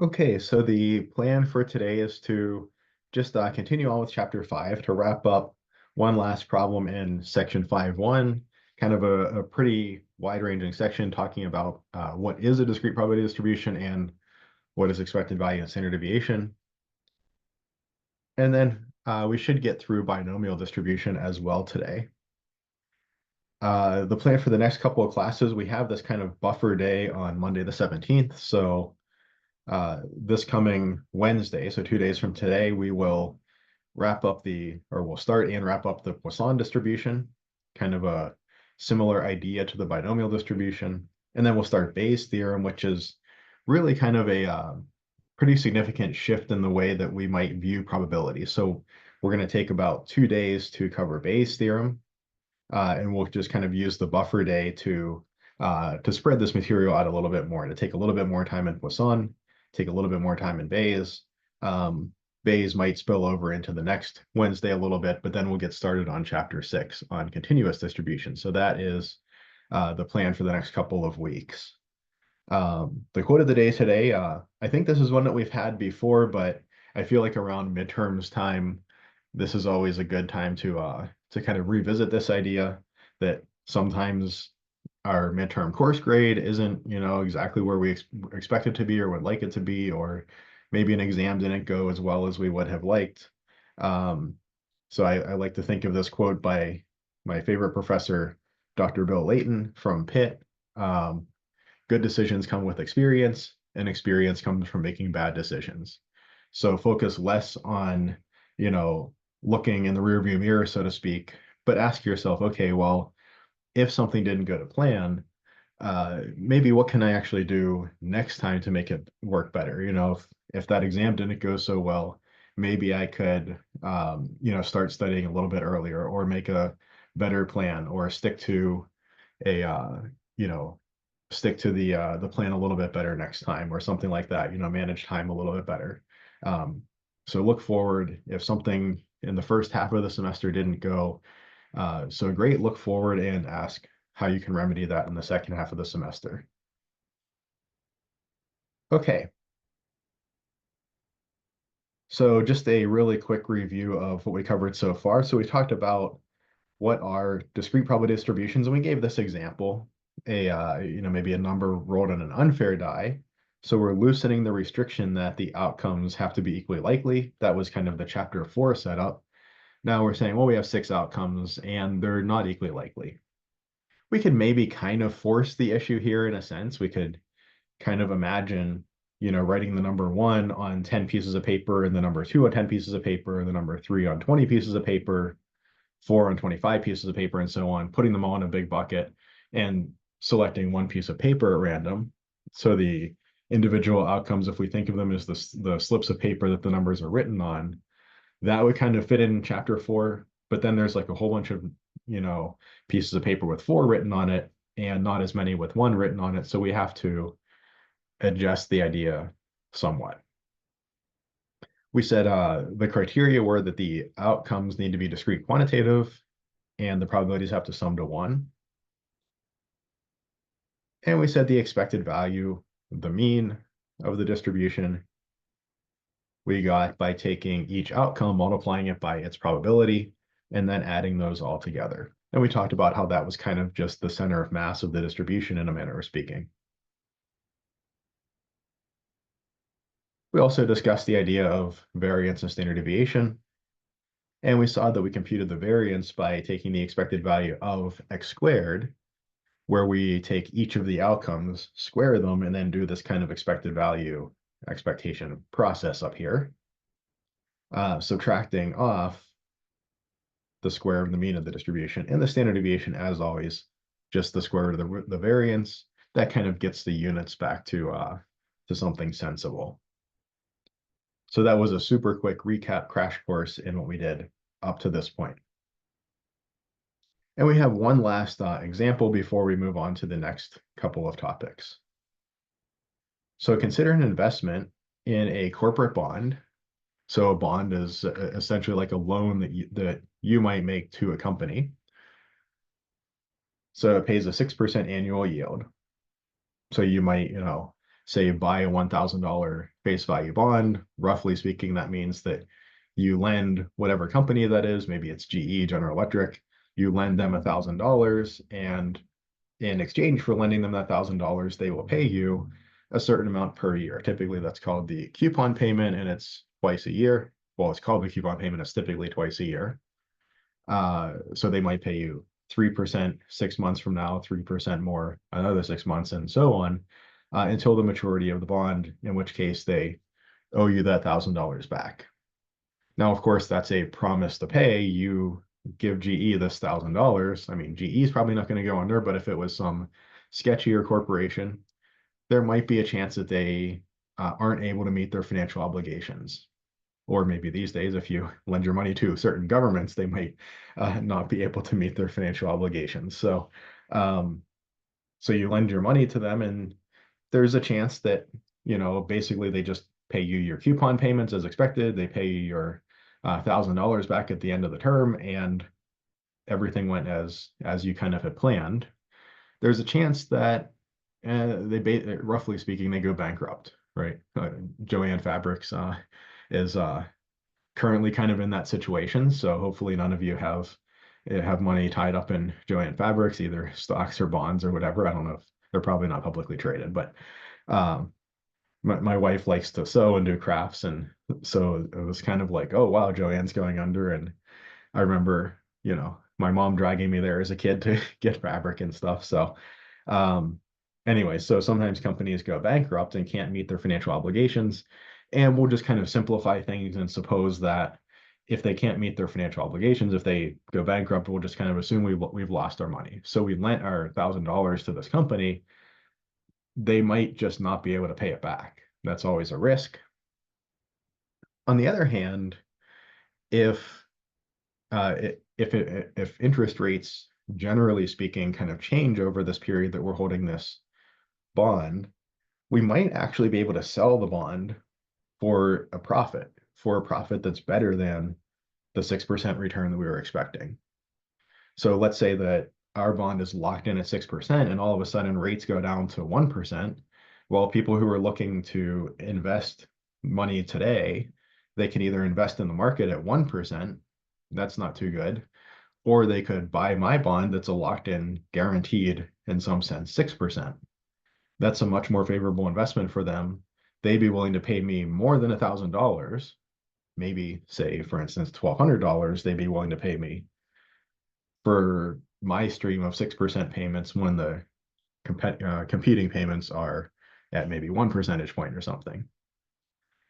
Okay, so the plan for today is to just continue on with chapter 5 to wrap up one last problem in section 5.1, kind of a pretty wide-ranging section talking about what is a discrete probability distribution and what is expected value and standard deviation. And then we should get through binomial distribution as well today. The plan for the next couple of classes, we have this kind of buffer day on Monday the 17th. So this coming Wednesday, so 2 days from today, we will we'll start and wrap up the Poisson distribution, kind of a similar idea to the binomial distribution. And then we'll start Bayes' theorem, which is really kind of a pretty significant shift in the way that we might view probability. So we're going to take about 2 days to cover Bayes' theorem, and we'll just kind of use the buffer day to spread this material out a little bit more, to take a little bit more time in Poisson, take a little bit more time in Bayes. Bayes might spill over into the next Wednesday a little bit, but then we'll get started on chapter 6 on continuous distribution. So that is the plan for the next couple of weeks. The quote of the day today, I think this is one that we've had before, but I feel like around midterms time, this is always a good time to kind of revisit this idea that sometimes our midterm course grade isn't, exactly where we expect it to be or would like it to be, or maybe an exam didn't go as well as we would have liked. So I like to think of this quote by my favorite professor, Dr. Bill Layton from Pitt. Good decisions come with experience, and experience comes from making bad decisions. So focus less on, looking in the rearview mirror, so to speak, but ask yourself, okay, well, if something didn't go to plan, maybe what can I actually do next time to make it work better? If that exam didn't go so well, maybe I could, start studying a little bit earlier, or make a better plan, or stick to the plan a little bit better next time, or something like that. Manage time a little bit better. So look forward. If something in the first half of the semester didn't go so great, look forward and ask how you can remedy that in the second half of the semester. Okay. So just a really quick review of what we covered so far. So we talked about what are discrete probability distributions, and we gave this example, maybe a number rolled on an unfair die. So we're loosening the restriction that the outcomes have to be equally likely. That was kind of the chapter 4 setup. Now we're saying, well, we have 6 outcomes and they're not equally likely. We could maybe kind of force the issue here in a sense. We could kind of imagine, writing the number 1 on 10 pieces of paper, and the number 2 on 10 pieces of paper, and the number 3 on 20 pieces of paper, 4 on 25 pieces of paper, and so on, putting them all in a big bucket and selecting one piece of paper at random. So the individual outcomes, if we think of them as the slips of paper that the numbers are written on, that would kind of fit in chapter 4. But then there's like a whole bunch of, pieces of paper with 4 written on it, and not as many with 1 written on it. So we have to adjust the idea somewhat. We said the criteria were that the outcomes need to be discrete quantitative, and the probabilities have to sum to 1. And we said the expected value, the mean of the distribution, we got by taking each outcome, multiplying it by its probability, and then adding those all together. And we talked about how that was kind of just the center of mass of the distribution in a manner of speaking. We also discussed the idea of variance and standard deviation. And we saw that we computed the variance by taking the expected value of x squared, where we take each of the outcomes, square them, and then do this kind of expected value expectation process up here, subtracting off the square of the mean of the distribution, and the standard deviation, as always, just the square root of the variance. That kind of gets the units back to something sensible. So that was a super quick recap crash course in what we did up to this point. And we have one last example before we move on to the next couple of topics. So consider an investment in a corporate bond. So a bond is essentially like a loan that you might make to a company. So it pays a 6% annual yield. So you might, say, buy a $1,000 face value bond. Roughly speaking, that means that you lend whatever company that is, maybe it's GE, General Electric, you lend them $1,000, and in exchange for lending them that $1,000, they will pay you a certain amount per year. Typically, that's called the coupon payment, and it's twice a year. Well, it's called the coupon payment. It's typically twice a year. So they might pay you 3% 6 months from now, 3% more another 6 months, and so on, until the maturity of the bond, in which case they owe you that $1,000 back. Now, of course, that's a promise to pay. You give GE this $1,000. I mean, GE is probably not going to go under, but if it was some sketchier corporation, there might be a chance that they aren't able to meet their financial obligations. Or maybe these days, if you lend your money to certain governments, they might not be able to meet their financial obligations. So you lend your money to them, and there's a chance that, basically they just pay you your coupon payments as expected. They pay you your $1,000 back at the end of the term, and everything went as you kind of had planned. There's a chance that roughly speaking, they go bankrupt, right? Jo-Ann Fabrics is currently kind of in that situation. So hopefully none of you have money tied up in Jo-Ann Fabrics, either stocks or bonds or whatever. I don't know if they're probably not publicly traded, but my wife likes to sew and do crafts, and so it was kind of like, oh wow, Jo-Ann's going under. And I remember, my mom dragging me there as a kid to get fabric and stuff. So anyway, so sometimes companies go bankrupt and can't meet their financial obligations, and we'll just kind of simplify things and suppose that if they can't meet their financial obligations, if they go bankrupt, we'll just kind of assume we've lost our money. So we lent our $1,000 to this company. They might just not be able to pay it back. That's always a risk. On the other hand, if interest rates, generally speaking, kind of change over this period that we're holding this bond, we might actually be able to sell the bond for a profit that's better than the 6% return that we were expecting. So let's say that our bond is locked in at 6%, and all of a sudden rates go down to 1%. Well, people who are looking to invest money today, they can either invest in the market at 1%, that's not too good, or they could buy my bond that's a locked in, guaranteed, in some sense, 6%. That's a much more favorable investment for them. They'd be willing to pay me more than $1,000, maybe, say, for instance, $1,200, they'd be willing to pay me for my stream of 6% payments when the competing payments are at maybe 1 percentage point or something.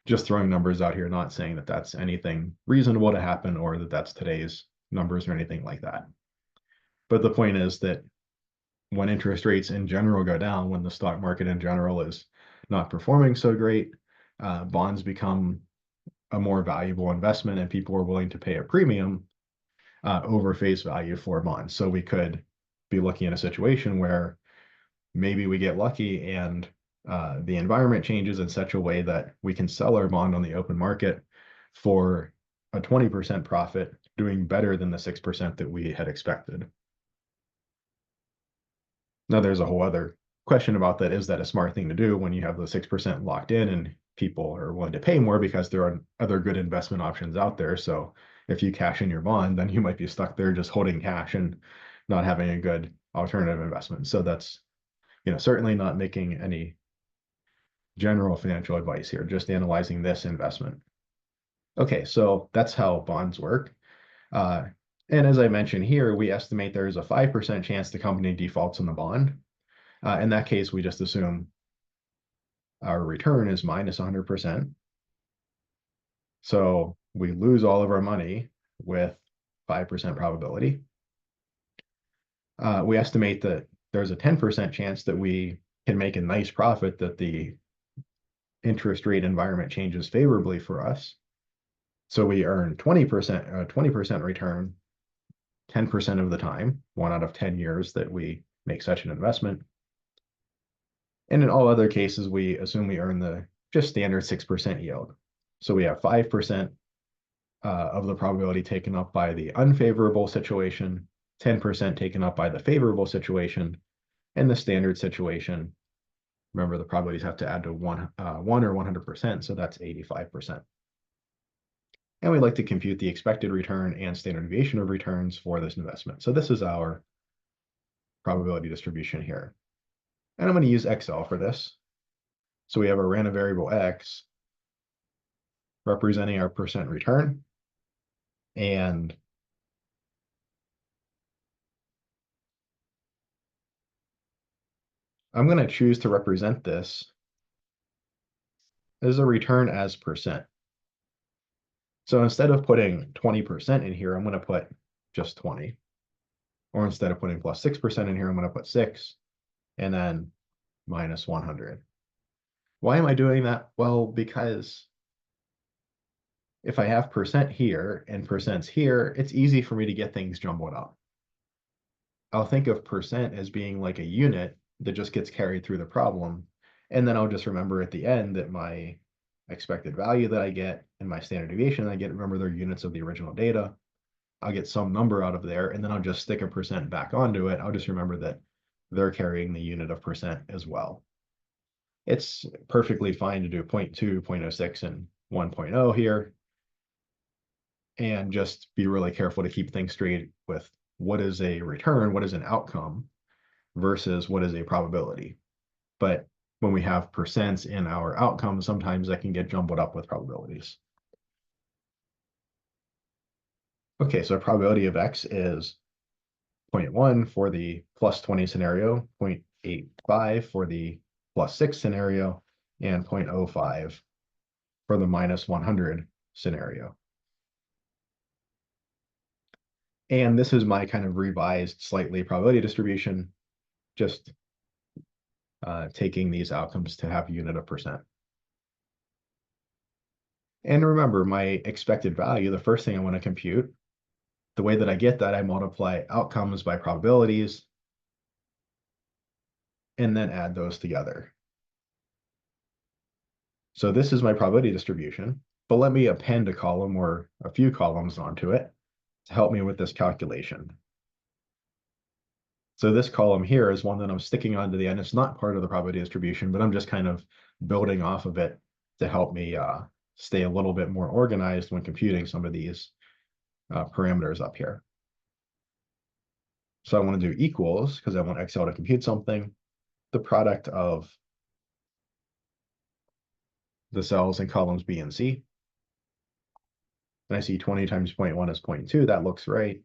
Just throwing numbers out here, not saying that that's anything reasonable to happen or that that's today's numbers or anything like that. But the point is that when interest rates in general go down, when the stock market in general is not performing so great, bonds become a more valuable investment, and people are willing to pay a premium over face value for bonds. So we could be looking at a situation where maybe we get lucky and the environment changes in such a way that we can sell our bond on the open market for a 20% profit, doing better than the 6% that we had expected. Now, there's a whole other question about that. Is that a smart thing to do when you have the 6% locked in and people are willing to pay more because there are other good investment options out there? So if you cash in your bond, then you might be stuck there just holding cash and not having a good alternative investment. So that's, certainly not making any general financial advice here, just analyzing this investment. Okay, so that's how bonds work. And as I mentioned here, we estimate there's a 5% chance the company defaults on the bond. In that case, we just assume our return is minus 100%. So we lose all of our money with 5% probability. We estimate that there's a 10% chance that we can make a nice profit, that the interest rate environment changes favorably for us. So we earn 20% return 10% of the time, 1 out of 10 years that we make such an investment. And in all other cases, we assume we earn the just standard 6% yield. So we have 5% of the probability taken up by the unfavorable situation, 10% taken up by the favorable situation, and the standard situation Remember, the probabilities have to add to 1 or 100%, so that's 85%. And we like to compute the expected return and standard deviation of returns for this investment. So this is our probability distribution here. And I'm going to use Excel for this. So we have a random variable X representing our percent return. And I'm going to choose to represent this as a return as percent. So instead of putting 20% in here, I'm going to put just 20. Or instead of putting plus 6% in here, I'm going to put 6 and then minus 100. Why am I doing that? Well, because if I have percent here and percents here, it's easy for me to get things jumbled up. I'll think of percent as being like a unit that just gets carried through the problem. And then I'll just remember at the end that my expected value that I get and my standard deviation I get, remember they're units of the original data. I'll get some number out of there, and then I'll just stick a percent back onto it. I'll just remember that they're carrying the unit of percent as well. It's perfectly fine to do 0.2, 0.06, and 1.0 here. And just be really careful to keep things straight with what is a return, what is an outcome, versus what is a probability. But when we have percents in our outcomes, sometimes that can get jumbled up with probabilities. Okay, so probability of X is 0.1 for the plus 20 scenario, 0.85 for the plus 6 scenario, and 0.05 for the minus 100 scenario. And this is my kind of revised slightly probability distribution, just taking these outcomes to have a unit of percent. And remember, my expected value, the first thing I want to compute, the way that I get that, I multiply outcomes by probabilities and then add those together. So this is my probability distribution, but let me append a column or a few columns onto it to help me with this calculation. So this column here is one that I'm sticking onto the end. It's not part of the probability distribution, but I'm just kind of building off of it to help me stay a little bit more organized when computing some of these parameters up here. So I want to do equals, because I want Excel to compute something, the product of the cells in columns B and C. And I see 20 times 0.1 is 0.2. That looks right.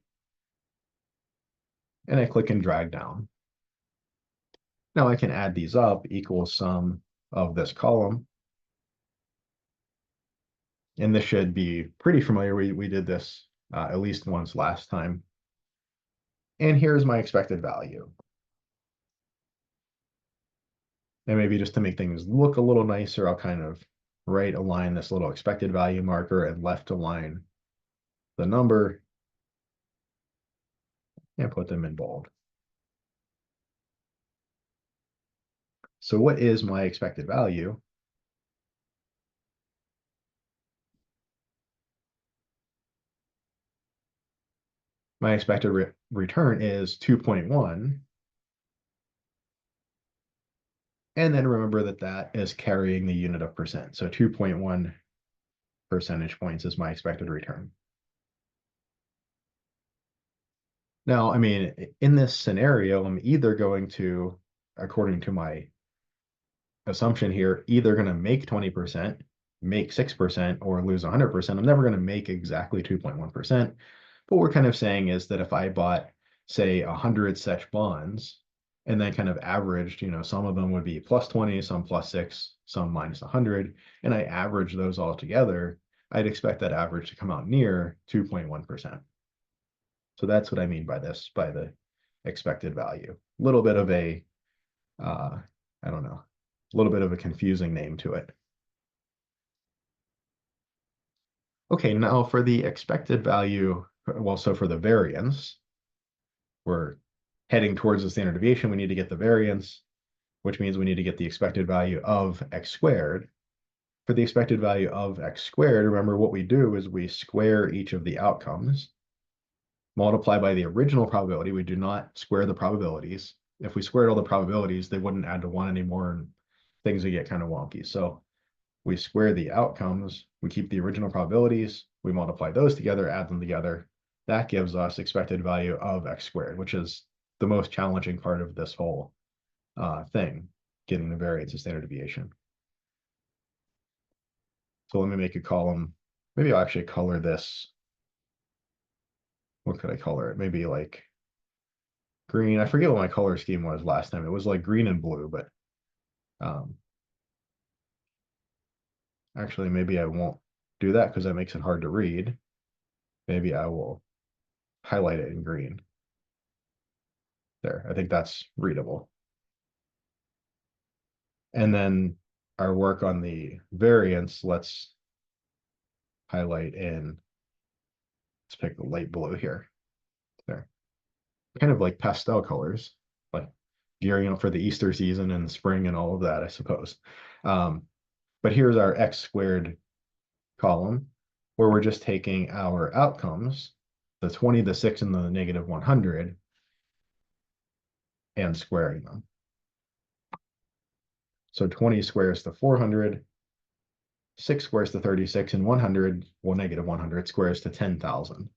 And I click and drag down. Now I can add these up, equals sum of this column. And this should be pretty familiar. We did this at least once last time. And here's my expected value. And maybe just to make things look a little nicer, I'll kind of right align this little expected value marker and left align the number and put them in bold. So what is my expected value? My expected return is 2.1. And then remember that that is carrying the unit of percent. So 2.1 percentage points is my expected return. Now, I mean, in this scenario, I'm either going to, according to my assumption here, either going to make 20%, make 6%, or lose 100%. I'm never going to make exactly 2.1%. But what we're kind of saying is that if I bought, say, 100 such bonds, and then kind of averaged, some of them would be plus 20, some plus 6, some minus 100, and I average those all together, I'd expect that average to come out near 2.1%. So that's what I mean by this, by the expected value. A little bit of a, I don't know, a little bit of a confusing name to it. Okay, now for the expected value, well, so for the variance, we're heading towards the standard deviation, we need to get the variance, which means we need to get the expected value of x squared. For the expected value of x squared, remember what we do is we square each of the outcomes, multiply by the original probability. We do not square the probabilities. If we squared all the probabilities, they wouldn't add to 1 anymore, and things would get kind of wonky. So we square the outcomes, we keep the original probabilities, we multiply those together, add them together. That gives us expected value of x squared, which is the most challenging part of this whole thing, getting the variance of standard deviation. So let me make a column. Maybe I'll actually color this. What could I color it? Maybe like green. I forget what my color scheme was last time. It was like green and blue, but actually maybe I won't do that because that makes it hard to read. Maybe I will highlight it in green. There, I think that's readable. And then our work on the variance, let's highlight in, let's pick the light blue here. There, kind of like pastel colors, like gearing up for the Easter season and spring and all of that, I suppose. But here's our x squared column, where we're just taking our outcomes, the 20, the 6, and the negative 100, and squaring them. So 20 squares to 400, 6 squares to 36, and 100, well, negative 100 squares to 10,000.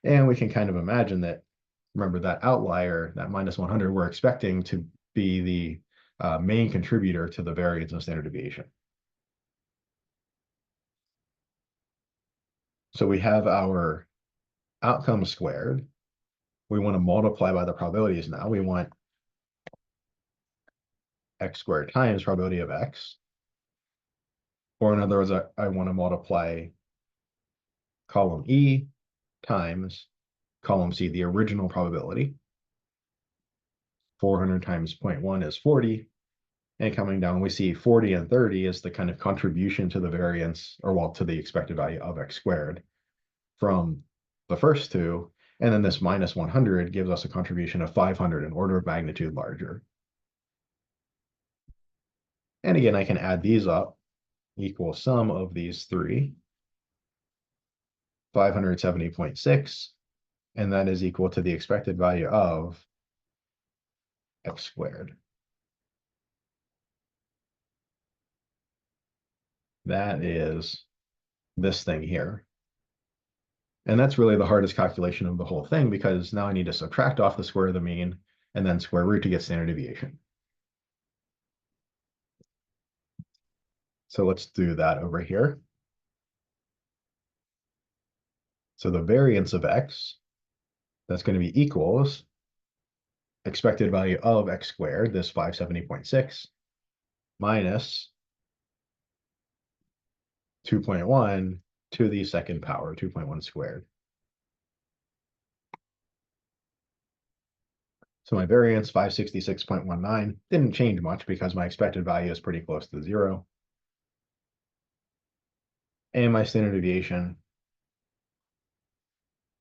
And we can kind of imagine that, remember that outlier, that minus 100, we're expecting to be the main contributor to the variance of standard deviation. So we have our outcome squared. We want to multiply by the probabilities now. We want x squared times probability of x. Or in other words, I want to multiply column E times column C, the original probability. 400 times 0.1 is 40. And coming down, we see 40 and 30 is the kind of contribution to the variance, or well, to the expected value of x squared from the first two. And then this minus 100 gives us a contribution of 500, an order of magnitude larger. And again, I can add these up, equal sum of these three, 570.6, and that is equal to the expected value of x squared. That is this thing here. And that's really the hardest calculation of the whole thing, because now I need to subtract off the square of the mean and then square root to get standard deviation. So let's do that over here. So the variance of x, that's going to be equals expected value of x squared, this 570.6, minus 2.1 to the second power, 2.1 squared. So my variance, 566.19, didn't change much because my expected value is pretty close to 0. And my standard deviation,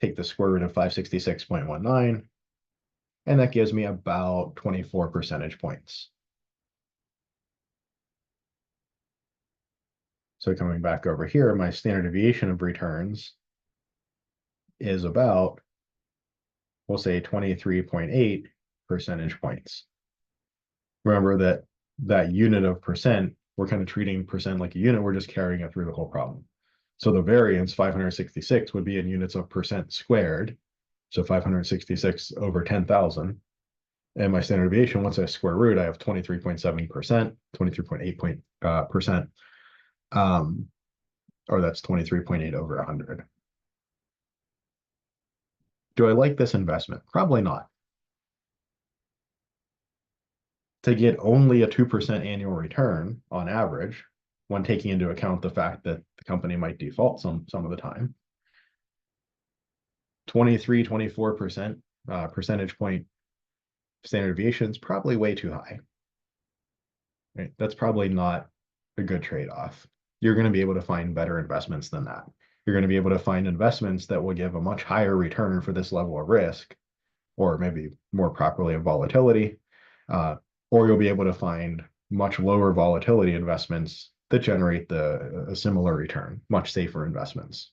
take the square root of 566.19, and that gives me about 24 percentage points. So coming back over here, my standard deviation of returns is about, we'll say 23.8 percentage points. Remember that that unit of percent, we're kind of treating percent like a unit, we're just carrying it through the whole problem. So the variance, 566, would be in units of percent squared. So 566 over 10,000. And my standard deviation, once I square root, I have 23.7%, 23.8%. Or that's 23.8 over 100. Do I like this investment? Probably not. To get only a 2% annual return on average, when taking into account the fact that the company might default some of the time, 24% percentage point standard deviation is probably way too high. Right? That's probably not a good trade-off. You're going to be able to find better investments than that. You're going to be able to find investments that will give a much higher return for this level of risk, or maybe more properly of volatility, or you'll be able to find much lower volatility investments that generate a similar return, much safer investments.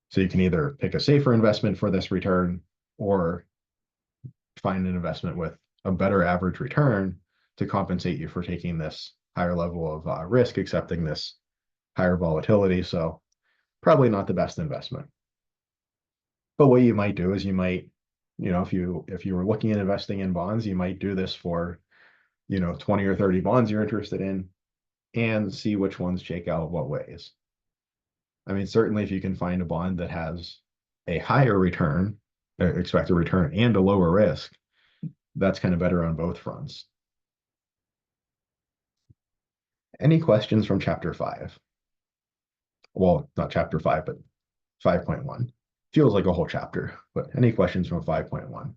So you can either pick a safer investment for this return, or find an investment with a better average return, to compensate you for taking this higher level of risk, accepting this higher volatility. So probably not the best investment. But what you might do is you might, if you were looking at investing in bonds, you might do this for, 20 or 30 bonds you're interested in and see which ones shake out what ways. I mean, certainly if you can find a bond that has a higher return, expected return, and a lower risk, that's kind of better on both fronts. Any questions from chapter 5? Well, not chapter 5, but 5.1. Feels like a whole chapter, but any questions from 5.1?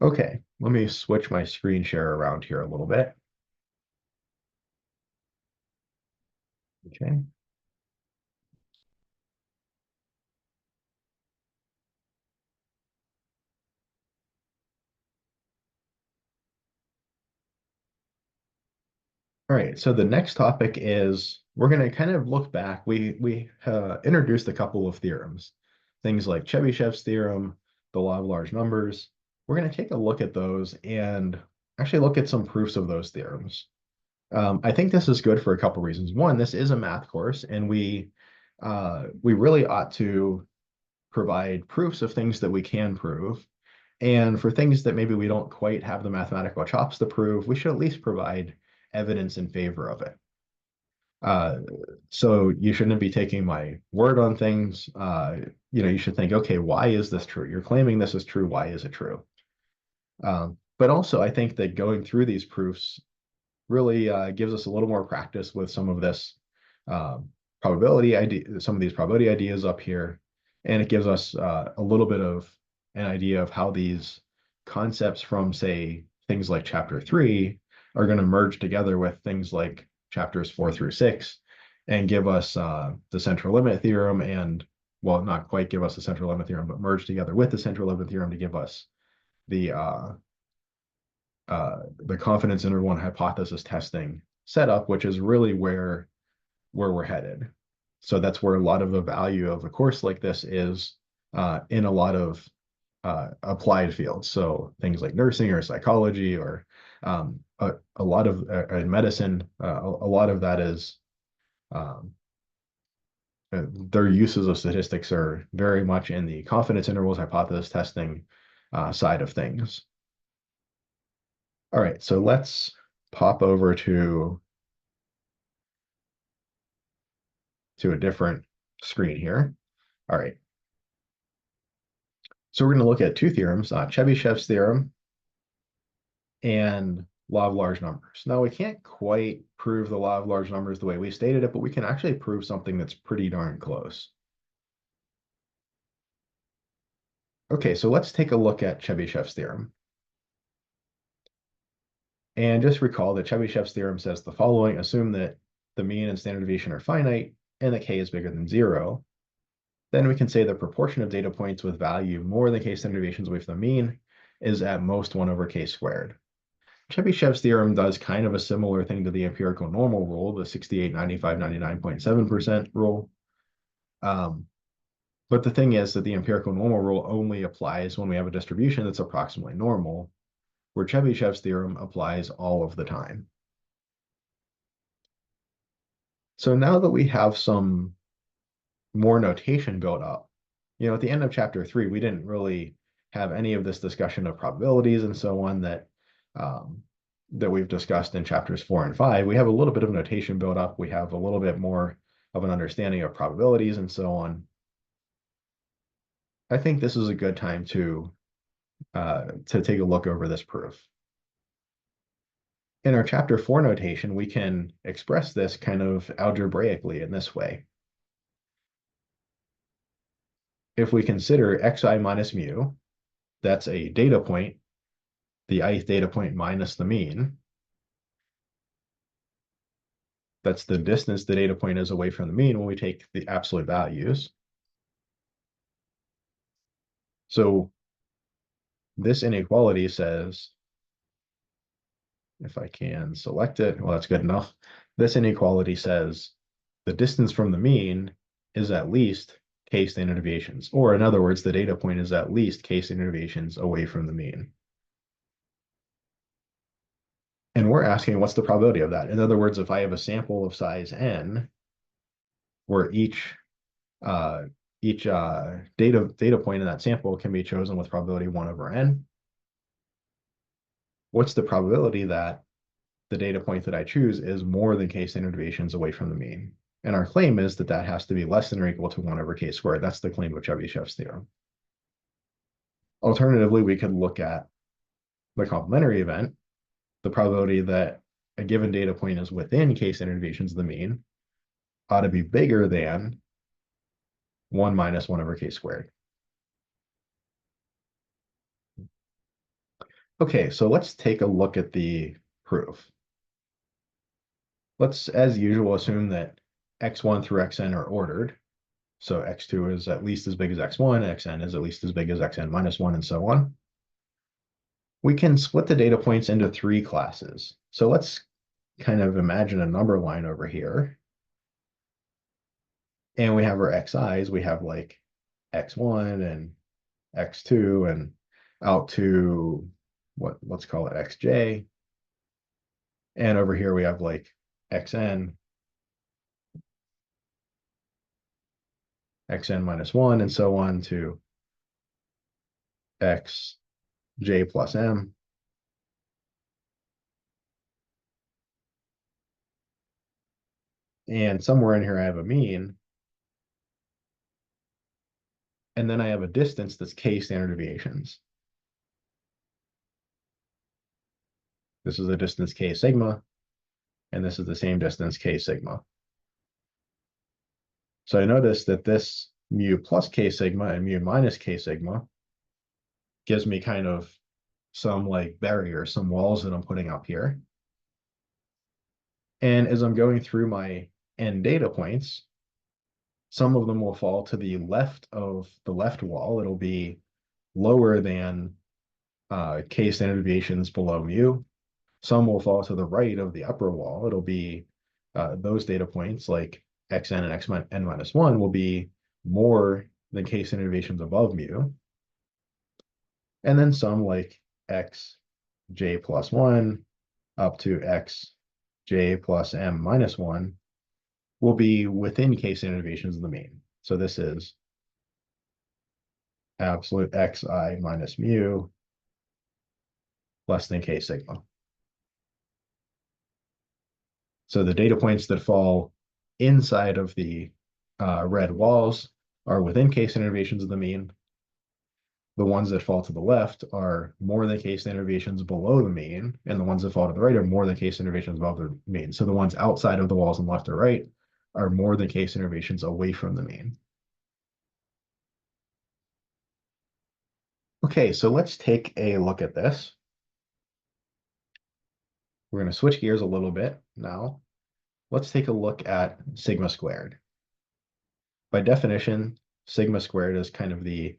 Okay, let me switch my screen share around here a little bit. Okay. All right, so the next topic is we're going to kind of look back. We introduced a couple of theorems, things like Chebyshev's theorem, the law of large numbers. We're going to take a look at those and actually look at some proofs of those theorems. I think this is good for a couple reasons. One, this is a math course, and we really ought to provide proofs of things that we can prove. And for things that maybe we don't quite have the mathematical chops to prove, we should at least provide evidence in favor of it. So you shouldn't be taking my word on things. You should think, okay, why is this true? You're claiming this is true. Why is it true? But also, I think that going through these proofs really gives us a little more practice with some of this probability idea, some of these probability ideas up here, and it gives us a little bit of an idea of how these concepts from, say, things like chapter 3 are going to merge together with things like chapters 4 through 6 and give us the central limit theorem and, well, not quite give us the central limit theorem, but merge together with the central limit theorem to give us the confidence interval and hypothesis testing setup, which is really where we're headed. So that's where a lot of the value of a course like this is in a lot of applied fields. So things like nursing or psychology or a lot of in medicine, a lot of that is their uses of statistics are very much in the confidence intervals, hypothesis testing side of things. All right, so let's pop over to a different screen here. All right. So we're going to look at two theorems, Chebyshev's theorem and law of large numbers. Now, we can't quite prove the law of large numbers the way we stated it, but we can actually prove something that's pretty darn close. Okay, so let's take a look at Chebyshev's theorem. And just recall that Chebyshev's theorem says the following: assume that the mean and standard deviation are finite and that k is bigger than 0. Then we can say the proportion of data points with value more than k standard deviations away from the mean is at most 1 over k squared. Chebyshev's theorem does kind of a similar thing to the empirical normal rule, the 68, 95, 99.7% rule. But the thing is that the empirical normal rule only applies when we have a distribution that's approximately normal, where Chebyshev's theorem applies all of the time. So now that we have some more notation built up, at the end of chapter 3, we didn't really have any of this discussion of probabilities and so on that we've discussed in chapters 4 and 5. We have a little bit of notation built up. We have a little bit more of an understanding of probabilities and so on. I think this is a good time to take a look over this proof. In our chapter 4 notation, we can express this kind of algebraically in this way. If we consider xi minus mu, that's a data point, the ith data point minus the mean. That's the distance the data point is away from the mean when we take the absolute values. So this inequality says, if I can select it, well, that's good enough. This inequality says the distance from the mean is at least k standard deviations, or in other words, the data point is at least k standard deviations away from the mean. we're asking what's the probability of that? In other words, if I have a sample of size n, where uh, each data point in that sample can be chosen with probability 1 over n, what's the probability that the data point that I choose is more than k-standard deviations away from the mean? And our claim is that that has to be less than or equal to 1 over k squared. That's the claim of Chebyshev's theorem. Alternatively, we could look at the complementary event, the probability that a given data point is within k-standard deviations of the mean ought to be bigger than 1 minus 1 over k squared. Okay, so let's take a look at the proof. Let's, as usual, assume that x1 through xn are ordered. So x2 is at least as big as x1, xn is at least as big as xn minus 1, and so on. We can split the data points into 3 classes. So let's kind of imagine a number line over here. And we have our xi's. We have like x1 and x2 and out to let's call it xj. And over here we have like xn, xn minus 1, and so on to xj plus m. And somewhere in here I have a mean. And then I have a distance that's k standard deviations. This is the distance k sigma, and this is the same distance k sigma. So I notice that this mu plus k sigma and mu minus k sigma gives me kind of some like barriers, some walls that I'm putting up here. And as I'm going through my n data points, some of them will fall to the left of the left wall. It'll be lower than k standard deviations below mu. Some will fall to the right of the upper wall. It'll be those data points like xn and xn minus 1 will be more than k standard deviations above mu. And then some like xj plus 1 up to xj plus m minus 1 will be within k standard deviations of the mean. So this is absolute xi minus mu less than k sigma. So the data points that fall inside of the red walls are within k standard deviations of the mean. The ones that fall to the left are more than k standard deviations below the mean, and the ones that fall to the right are more than k standard deviations above the mean. So the ones outside of the walls on left or right are more than k standard deviations away from the mean. Okay, so let's take a look at this. We're going to switch gears a little bit now. Let's take a look at sigma squared. By definition, sigma squared is kind of the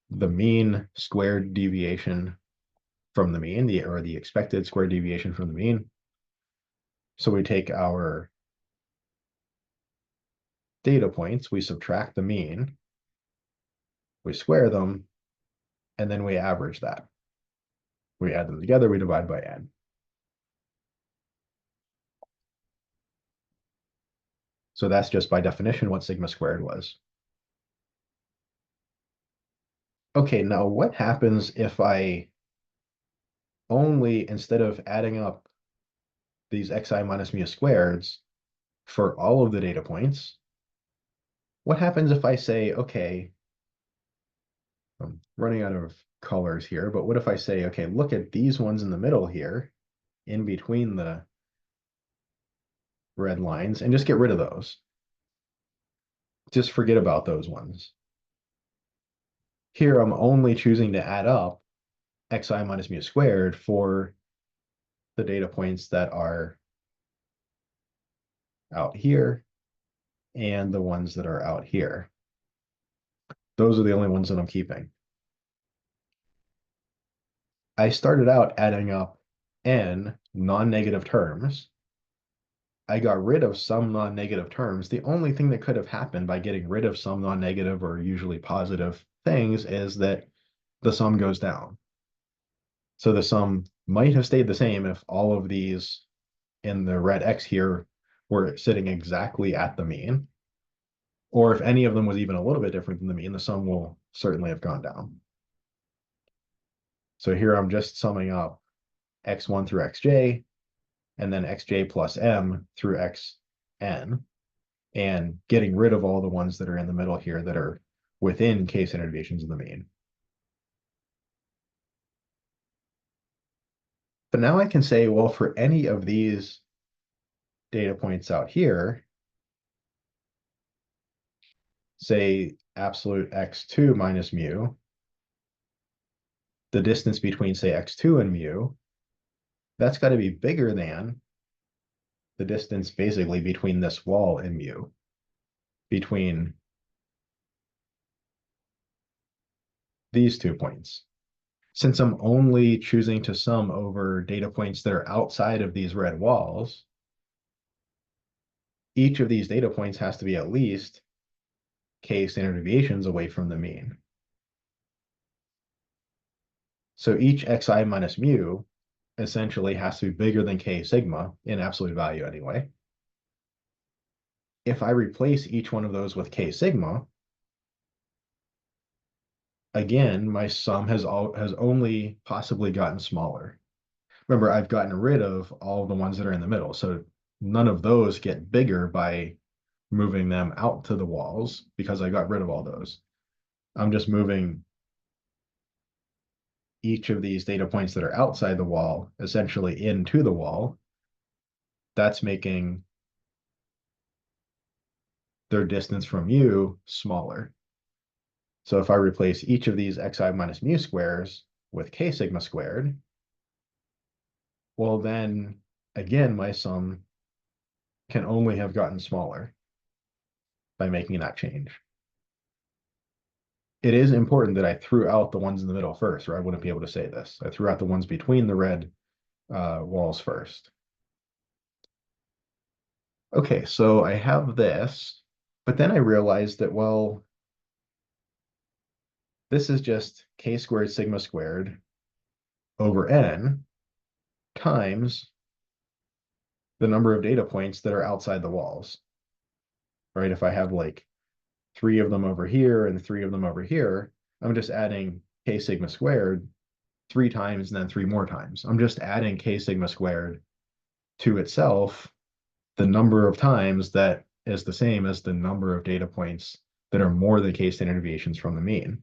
mean squared deviation from the mean, or the expected squared deviation from the mean. So we take our data points, we subtract the mean, we square them, and then we average that. We add them together, we divide by n. So that's just by definition what sigma squared was. Okay, now what happens if I only, instead of adding up these xi minus mu squareds for all of the data points, what happens if I say, okay, I'm running out of colors here, but what if I say, okay, look at these ones in the middle here, in between the red lines, and just get rid of those. Just forget about those ones. Here, I'm only choosing to add up xi minus mu squared for the data points that are out here and the ones that are out here. Those are the only ones that I'm keeping. I started out adding up n non-negative terms. I got rid of some non-negative terms. The only thing that could have happened by getting rid of some non-negative or usually positive things is that the sum goes down. So the sum might have stayed the same if all of these in the red X here were sitting exactly at the mean, or if any of them was even a little bit different than the mean, the sum will certainly have gone down. So here I'm just summing up x1 through xj, and then xj plus m through xn, and getting rid of all the ones that are in the middle here that are within k-standard deviations of the mean. But now I can say, well, for any of these data points out here, say absolute x2 minus mu, the distance between, say, x2 and mu, that's got to be bigger than the distance basically between this wall and mu, between these 2 points. Since I'm only choosing to sum over data points that are outside of these red walls, each of these data points has to be at least k standard deviations away from the mean. So each xi minus mu essentially has to be bigger than k sigma in absolute value anyway. If I replace each one of those with k sigma, again, my sum has only possibly gotten smaller. Remember, I've gotten rid of all the ones that are in the middle, so none of those get bigger by moving them out to the walls because I got rid of all those. I'm just moving each of these data points that are outside the wall essentially into the wall. That's making their distance from mu smaller. So if I replace each of these xi minus mu squares with k sigma squared, well, then again, my sum can only have gotten smaller by making that change. It is important that I threw out the ones in the middle first, or I wouldn't be able to say this. I threw out the ones between the red walls first. Okay, so I have this, but then I realized that, well, this is just k squared sigma squared over n times the number of data points that are outside the walls, right? If I have like 3 of them over here and 3 of them over here, I'm just adding k sigma squared 3 times and then 3 more times. I'm just adding k sigma squared to itself the number of times that is the same as the number of data points that are more than k standard deviations from the mean.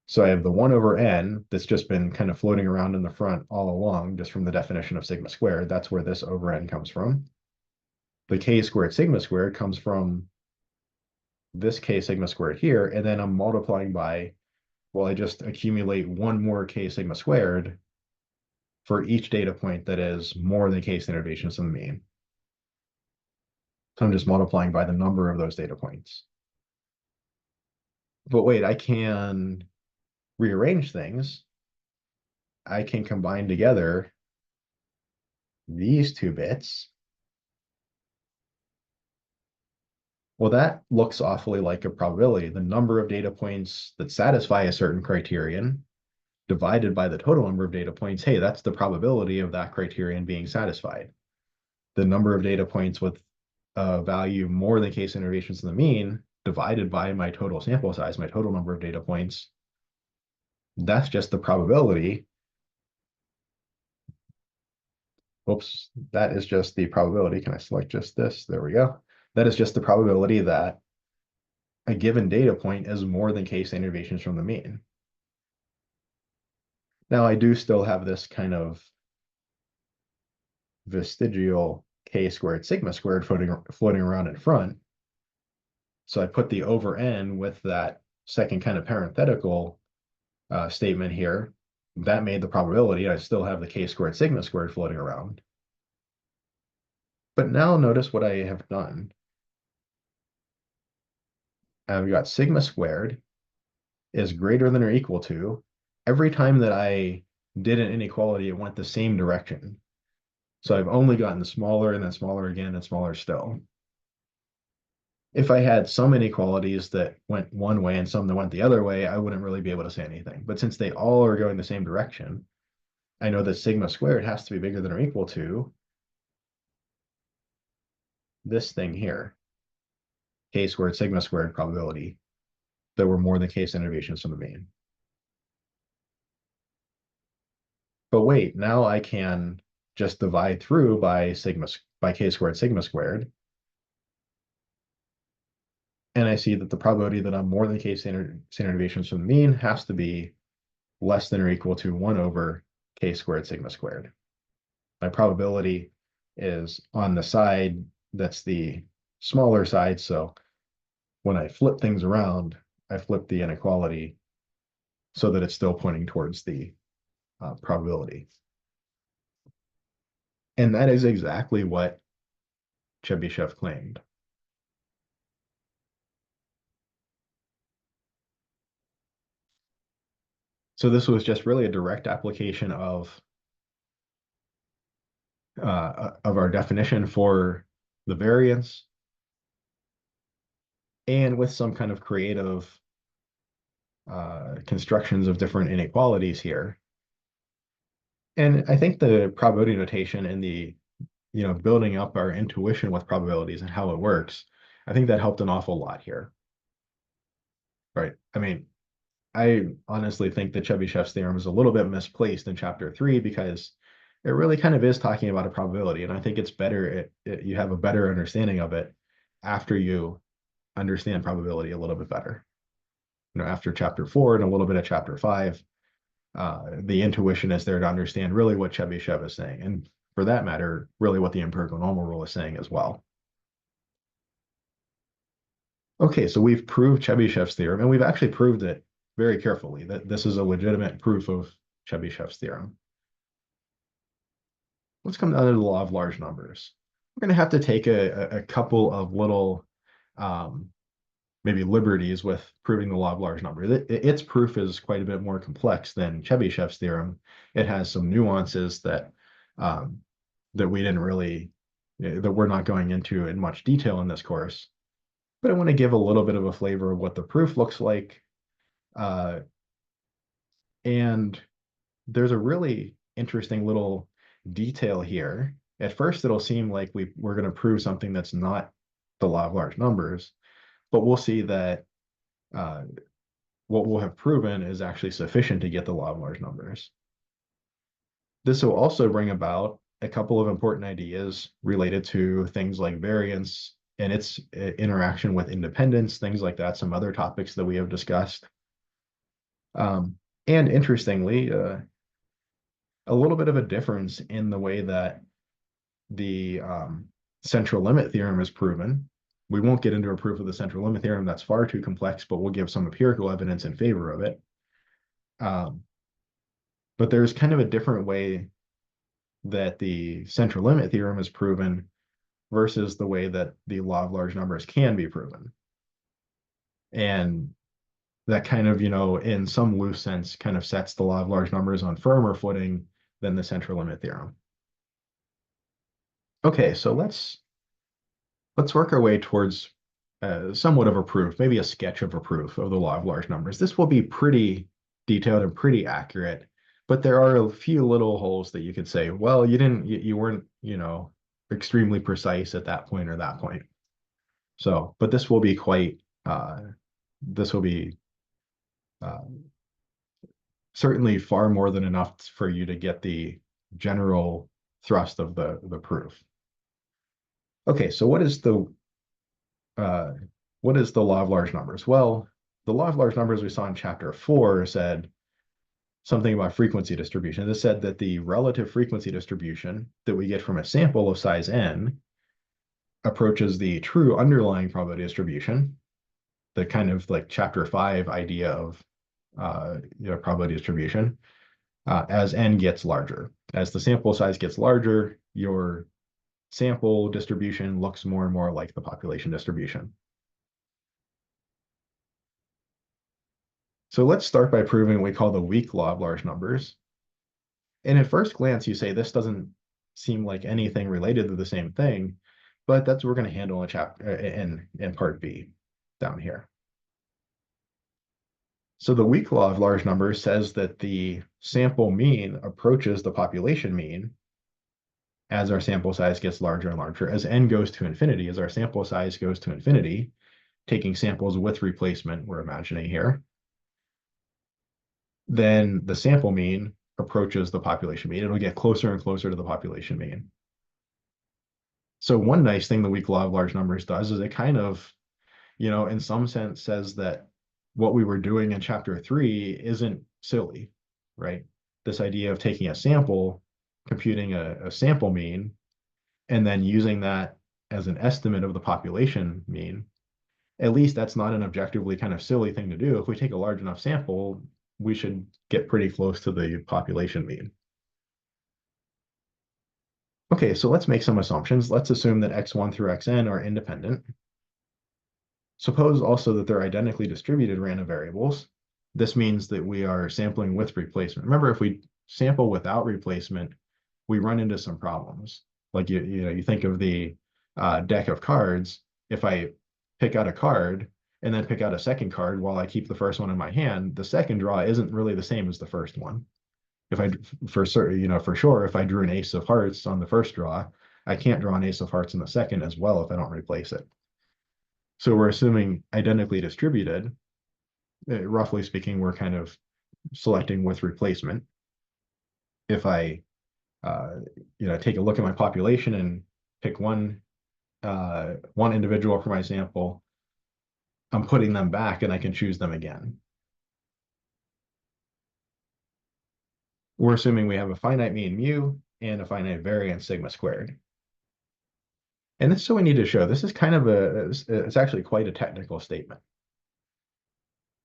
So I have the 1 over n that's just been kind of floating around in the front all along, just from the definition of sigma squared. That's where this over n comes from. The k squared sigma squared comes from this k sigma squared here, and then I'm multiplying by, well, I just accumulate 1 more k sigma squared for each data point that is more than k standard deviations from the mean. So I'm just multiplying by the number of those data points. But wait, I can rearrange things. I can combine together these 2 bits. Well, that looks awfully like a probability. The number of data points that satisfy a certain criterion divided by the total number of data points, hey, that's the probability of that criterion being satisfied. The number of data points with a value more than k standard deviations in the mean divided by my total sample size, my total number of data points, that's just the probability. Oops, that is just the probability. Can I select just this? There we go. That is just the probability that a given data point is more than k standard deviations from the mean. Now I do still have this kind of vestigial k squared sigma squared floating around in front. So I put the over n with that second kind of parenthetical statement here. That made the probability. I still have the k squared sigma squared floating around. But now notice what I have done. I've got sigma squared is greater than or equal to. Every time that I did an inequality, it went the same direction. So I've only gotten smaller and then smaller again and smaller still. If I had some inequalities that went one way and some that went the other way, I wouldn't really be able to say anything. But since they all are going the same direction, I know that sigma squared has to be bigger than or equal to this thing here, k squared sigma squared probability, that were more than k standard deviations from the mean. But wait, now I can just divide through by k squared sigma squared, and I see that the probability that I'm more than k standard deviations from the mean has to be less than or equal to 1 over k squared sigma squared. My probability is on the side that's the smaller side, so when I flip things around, I flip the inequality so that it's still pointing towards the probability. And that is exactly what Chebyshev claimed. So this was just really a direct application of our definition for the variance, and with some kind of creative constructions of different inequalities here. And I think the probability notation and the building up our intuition with probabilities and how it works, I think that helped an awful lot here. Right. I mean, I honestly think that Chebyshev's theorem is a little bit misplaced in chapter 3 because it really kind of is talking about a probability. And I think it's better, you have a better understanding of it after you understand probability a little bit better. After chapter 4 and a little bit of chapter 5, the intuition is there to understand really what Chebyshev is saying. And for that matter, really what the empirical normal rule is saying as well. Okay, so we've proved Chebyshev's theorem, and we've actually proved it very carefully, that this is a legitimate proof of Chebyshev's theorem. Let's come down to the law of large numbers. We're going to have to take a couple of little maybe liberties with proving the law of large numbers. Its proof is quite a bit more complex than Chebyshev's theorem. It has some nuances that that we didn't really, that we're not going into in much detail in this course. But I want to give a little bit of a flavor of what the proof looks like. And there's a really interesting little detail here. At first, it'll seem like we're going to prove something that's not the law of large numbers, but we'll see that what we'll have proven is actually sufficient to get the law of large numbers. This will also bring about a couple of important ideas related to things like variance and its interaction with independence, things like that, some other topics that we have discussed. And interestingly, a little bit of a difference in the way that the central limit theorem is proven. We won't get into a proof of the central limit theorem. That's far too complex, but we'll give some empirical evidence in favor of it. But there's kind of a different way that the central limit theorem is proven versus the way that the law of large numbers can be proven. And that kind of, in some loose sense, kind of sets the law of large numbers on firmer footing than the central limit theorem. Okay, so let's work our way towards somewhat of a proof, maybe a sketch of a proof of the law of large numbers. This will be pretty detailed and pretty accurate, but there are a few little holes that you could say, well, you weren't, extremely precise at that point or that point. So, but this will be certainly far more than enough for you to get the general thrust of the proof. Okay, so what is the law of large numbers? Well, the law of large numbers we saw in chapter 4 said something about frequency distribution. This said that the relative frequency distribution that we get from a sample of size n approaches the true underlying probability distribution, the kind of like chapter 5 idea of probability distribution, as n gets larger. As the sample size gets larger, your sample distribution looks more and more like the population distribution. So let's start by proving what we call the weak law of large numbers. And at first glance, you say this doesn't seem like anything related to the same thing, but that's what we're going to handle in chapter in part B down here. So the weak law of large numbers says that the sample mean approaches the population mean as our sample size gets larger and larger. As n goes to infinity, as our sample size goes to infinity, taking samples with replacement, we're imagining here, then the sample mean approaches the population mean. It'll get closer and closer to the population mean. So one nice thing the weak law of large numbers does is it kind of, in some sense says that what we were doing in chapter 3 isn't silly, right? This idea of taking a sample, computing a sample mean, and then using that as an estimate of the population mean, at least that's not an objectively kind of silly thing to do. If we take a large enough sample, we should get pretty close to the population mean. Okay, so let's make some assumptions. Let's assume that x1 through xn are independent. Suppose also that they're identically distributed random variables. This means that we are sampling with replacement. Remember, if we sample without replacement, we run into some problems. Like you think of the deck of cards. If I pick out a card and then pick out a second card while I keep the first one in my hand, the second draw isn't really the same as the first one. If I, for certain, for sure, if I drew an ace of hearts on the first draw, I can't draw an ace of hearts in the second as well if I don't replace it. So we're assuming identically distributed. Roughly speaking, we're kind of selecting with replacement. If I, take a look at my population and pick one individual for my sample, I'm putting them back and I can choose them again. We're assuming we have a finite mean mu and a finite variance sigma squared. And this is what we need to show. This is kind of it's actually quite a technical statement.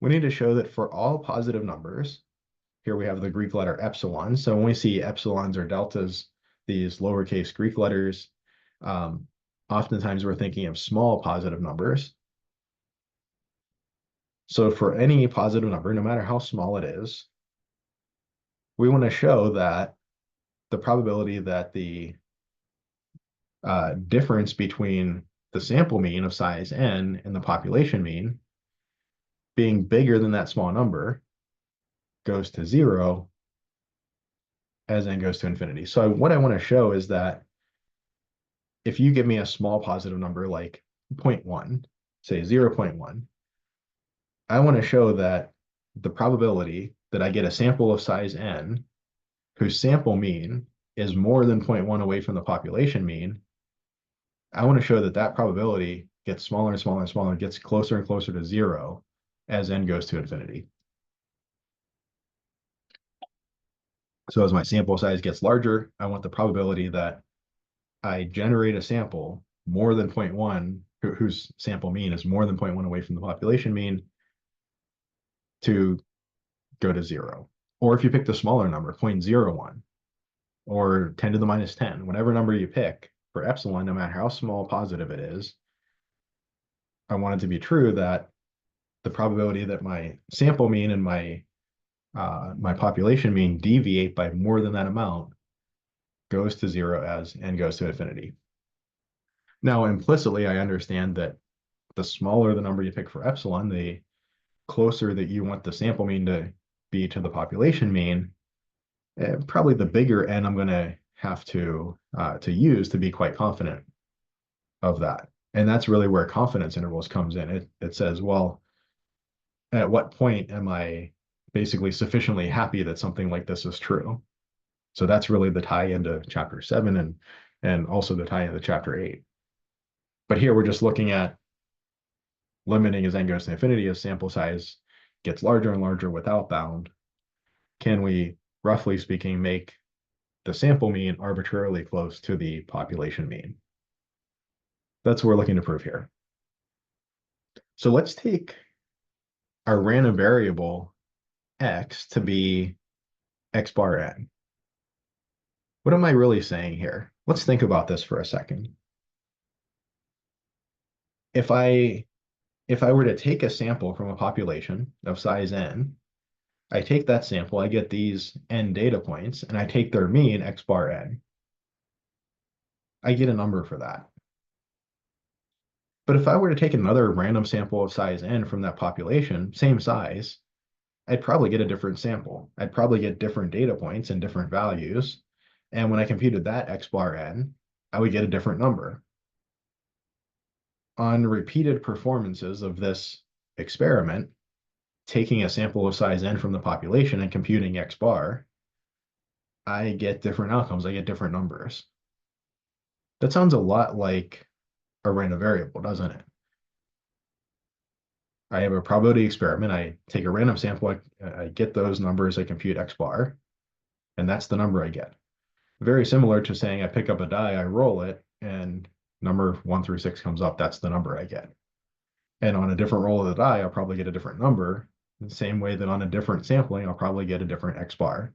We need to show that for all positive numbers, here we have the Greek letter epsilon. So when we see epsilons or deltas, these lowercase Greek letters, oftentimes we're thinking of small positive numbers. So for any positive number, no matter how small it is, we want to show that the probability that the difference between the sample mean of size n and the population mean being bigger than that small number goes to 0 as n goes to infinity. So what I want to show is that if you give me a small positive number like 0.1, say 0.1, I want to show that the probability that I get a sample of size n whose sample mean is more than 0.1 away from the population mean, I want to show that that probability gets smaller and smaller and smaller, gets closer and closer to 0 as n goes to infinity. So as my sample size gets larger, I want the probability that I generate a sample more than 0.1, whose sample mean is more than 0.1 away from the population mean, to go to 0. Or if you pick the smaller number, 0.01, or 10 to the minus 10, whatever number you pick for epsilon, no matter how small positive it is, I want it to be true that the probability that my sample mean and my population mean deviate by more than that amount goes to 0 as n goes to infinity. Now, implicitly, I understand that the smaller the number you pick for epsilon, the closer that you want the sample mean to be to the population mean, probably the bigger n I'm going to have to use to be quite confident of that. And that's really where confidence intervals comes in. It says, well, at what point am I basically sufficiently happy that something like this is true? So that's really the tie into chapter 7 and also the tie into chapter 8. But here we're just looking at limiting as n goes to infinity as sample size gets larger and larger without bound. Can we, roughly speaking, make the sample mean arbitrarily close to the population mean? That's what we're looking to prove here. So let's take our random variable x to be x bar n. What am I really saying here? Let's think about this for a second. If I were to take a sample from a population of size n, I take that sample, I get these n data points, and I take their mean x bar n. I get a number for that. But if I were to take another random sample of size n from that population, same size, I'd probably get a different sample. I'd probably get different data points and different values. And when I computed that x bar n, I would get a different number. On repeated performances of this experiment, taking a sample of size n from the population and computing x bar, I get different outcomes. I get different numbers. That sounds a lot like a random variable, doesn't it? I have a probability experiment. I take a random sample, I get those numbers, I compute x bar, and that's the number I get. Very similar to saying I pick up a die, I roll it, and number 1 through 6 comes up. That's the number I get. And on a different roll of the die, I'll probably get a different number. The same way that on a different sampling, I'll probably get a different x bar.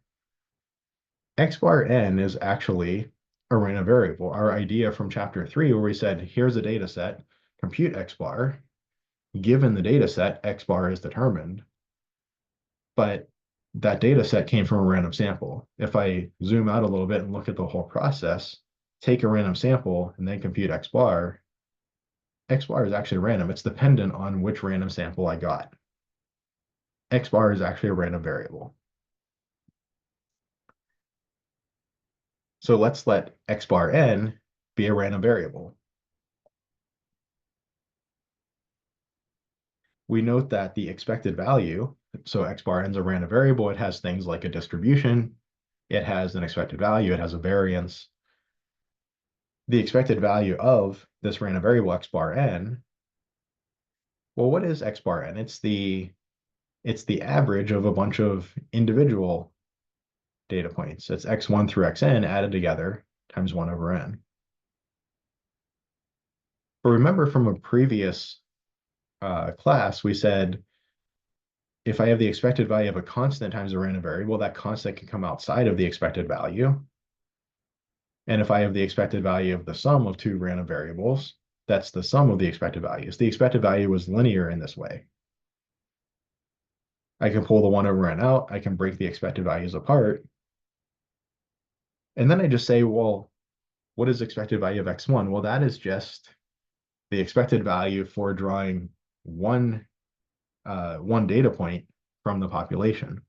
X bar n is actually a random variable. Our idea from chapter 3, where we said, here's a data set, compute x bar. Given the data set, x bar is determined. But that data set came from a random sample. If I zoom out a little bit and look at the whole process, take a random sample and then compute x bar is actually random. It's dependent on which random sample I got. X bar is actually a random variable. So let's let x bar n be a random variable. We note that the expected value, so x bar n is a random variable, it has things like a distribution, it has an expected value, it has a variance. The expected value of this random variable x bar n, well, what is x bar n? It's the average of a bunch of individual data points. It's x1 through xn added together times 1 over n. But remember from a previous class, we said if I have the expected value of a constant times a random variable, that constant can come outside of the expected value. And if I have the expected value of the sum of two random variables, that's the sum of the expected values. The expected value was linear in this way. I can pull the 1 over n out. I can break the expected values apart. And then I just say, well, what is expected value of x1? Well, that is just the expected value for drawing one data point from the population.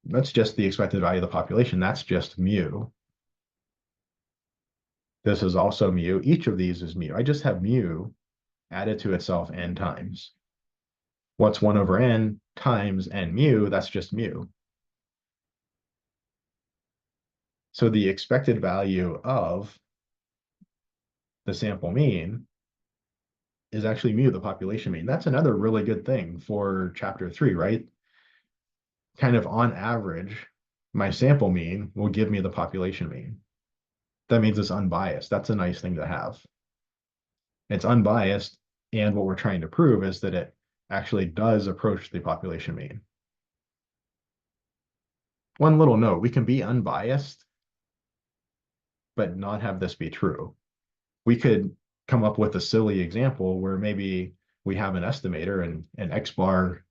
That's just the expected value of the population. That's just mu. This is also mu. Each of these is mu. I just have mu added to itself n times. What's 1 over n times n mu? That's just mu. So the expected value of the sample mean is actually mu, the population mean. That's another really good thing for chapter 3, right? Kind of on average, my sample mean will give me the population mean. That means it's unbiased. That's a nice thing to have. It's unbiased, and what we're trying to prove is that it actually does approach the population mean. One little note, we can be unbiased, but not have this be true. We could come up with a silly example where maybe we have an estimator and an x bar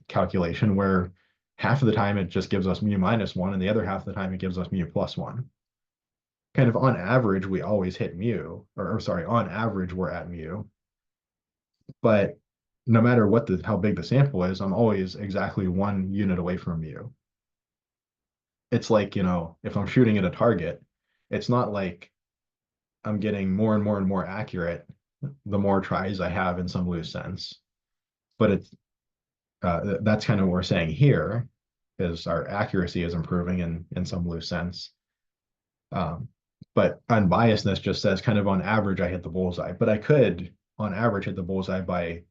calculation where half of the time it just gives us mu minus 1 and the other half of the time it gives us mu plus 1. Kind of on average, we always hit mu, or sorry, on average, we're at mu. But no matter what how big the sample is, I'm always exactly 1 unit away from mu. It's like, if I'm shooting at a target, it's not like I'm getting more and more and more accurate the more tries I have in some loose sense. But that's kind of what we're saying here, is our accuracy is improving in some loose sense. But unbiasedness just says kind of on average, I hit the bullseye. But I could, on average, hit the bullseye by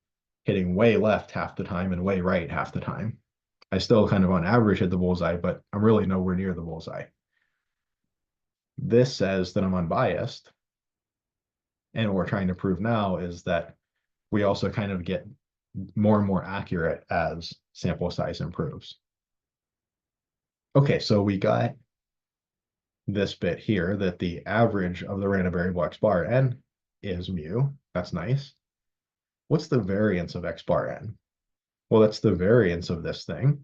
hitting way left half the time and way right half the time. I still kind of on average hit the bullseye, but I'm really nowhere near the bullseye. This says that I'm unbiased. And what we're trying to prove now is that we also kind of get more and more accurate as sample size improves. Okay, so we got this bit here that the average of the random variable x bar n is mu. That's nice. What's the variance of x bar n? Well, that's the variance of this thing.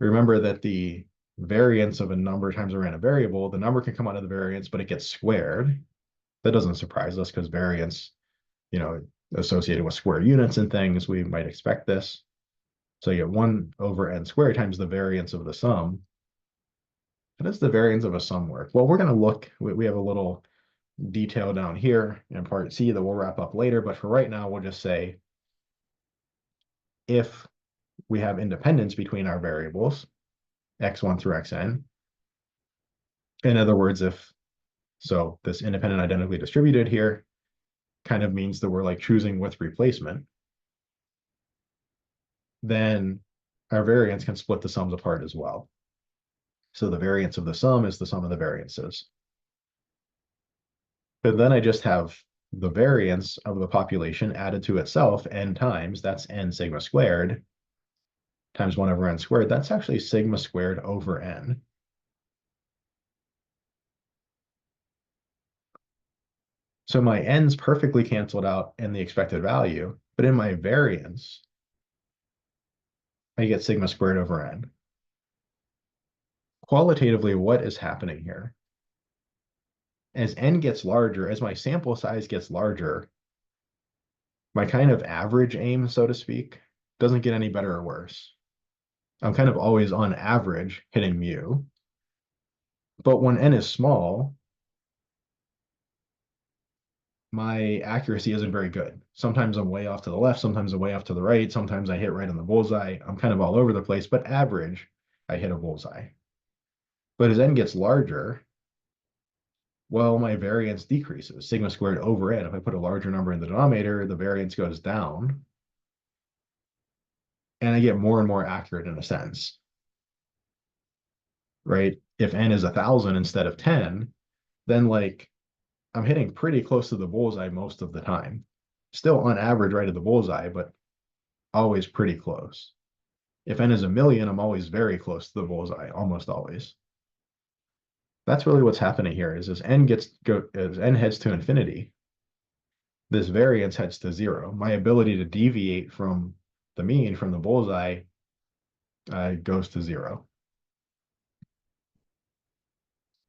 Remember that the variance of a number times a random variable, the number can come out of the variance, but it gets squared. That doesn't surprise us because variance, you know, associated with square units and things, we might expect this. So you get 1 over n squared times the variance of the sum. How does the variance of a sum work? Well, we're going to look, we have a little detail down here in part C that we'll wrap up later, but for right now, we'll just say if we have independence between our variables, x1 through xn, in other words, so this independent identically distributed here kind of means that we're like choosing with replacement, then our variance can split the sums apart as well. So the variance of the sum is the sum of the variances. But then I just have the variance of the population added to itself n times, that's n sigma squared, times 1 over n squared. That's actually sigma squared over n. So my n's perfectly canceled out in the expected value, but in my variance, I get sigma squared over n. Qualitatively, what is happening here? As n gets larger, as my sample size gets larger, my kind of average aim, so to speak, doesn't get any better or worse. I'm kind of always on average hitting mu. But when n is small, my accuracy isn't very good. Sometimes I'm way off to the left, sometimes I'm way off to the right, sometimes I hit right on the bullseye. I'm kind of all over the place, but average, I hit a bullseye. But as n gets larger, well, my variance decreases, sigma squared over n. If I put a larger number in the denominator, the variance goes down, and I get more and more accurate in a sense, right? If n is 1,000 instead of 10, then like I'm hitting pretty close to the bullseye most of the time. Still on average right at the bullseye, but always pretty close. If n is 1,000,000, I'm always very close to the bullseye, almost always. That's really what's happening here is as n heads to infinity, this variance heads to 0. My ability to deviate from the mean, from the bullseye, goes to 0.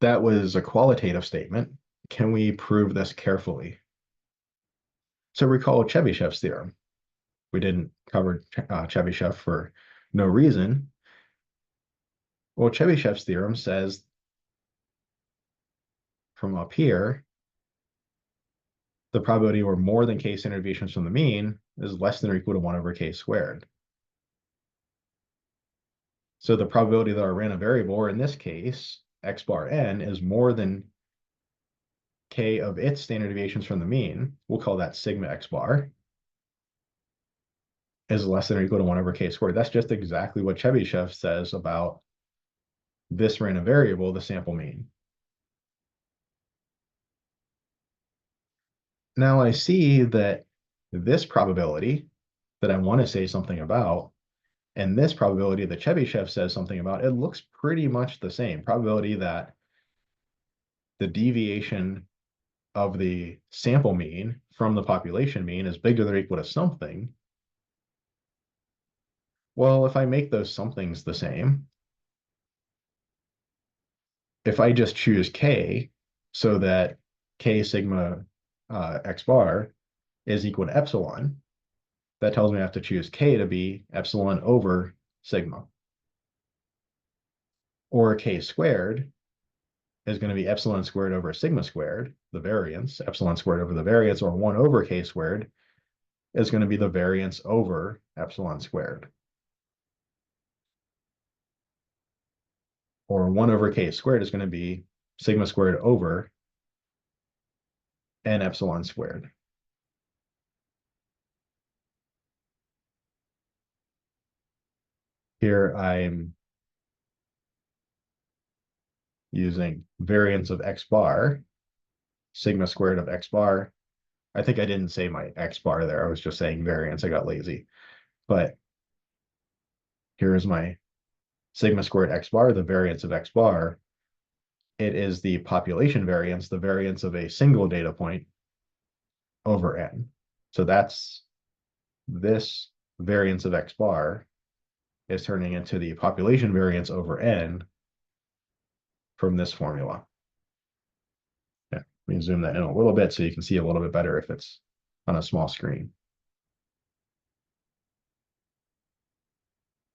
That was a qualitative statement. Can we prove this carefully? So recall Chebyshev's theorem. We didn't cover Chebyshev for no reason. Well, Chebyshev's theorem says from up here, the probability where more than k standard deviations from the mean is less than or equal to 1 over k squared. So the probability that our random variable, or in this case, x bar n, is more than k of its standard deviations from the mean, we'll call that sigma x bar, is less than or equal to 1 over k squared. That's just exactly what Chebyshev says about this random variable, the sample mean. Now I see that this probability that I want to say something about, and this probability that Chebyshev says something about, it looks pretty much the same. Probability that the deviation of the sample mean from the population mean is bigger than or equal to something. Well, if I make those somethings the same, if I just choose k so that k sigma x bar is equal to epsilon, that tells me I have to choose k to be epsilon over sigma. Or k squared is going to be epsilon squared over sigma squared, the variance, epsilon squared over the variance, or 1 over k squared is going to be the variance over epsilon squared. Or 1 over k squared is going to be sigma squared over n epsilon squared. Here I'm using variance of x bar, sigma squared of x bar. I think I didn't say my x bar there. I was just saying variance. I got lazy. But here is my sigma squared x bar, the variance of x bar. It is the population variance, the variance of a single data point over n. So that's this variance of x bar is turning into the population variance over n from this formula. Yeah. Let me zoom that in a little bit so you can see a little bit better if it's on a small screen.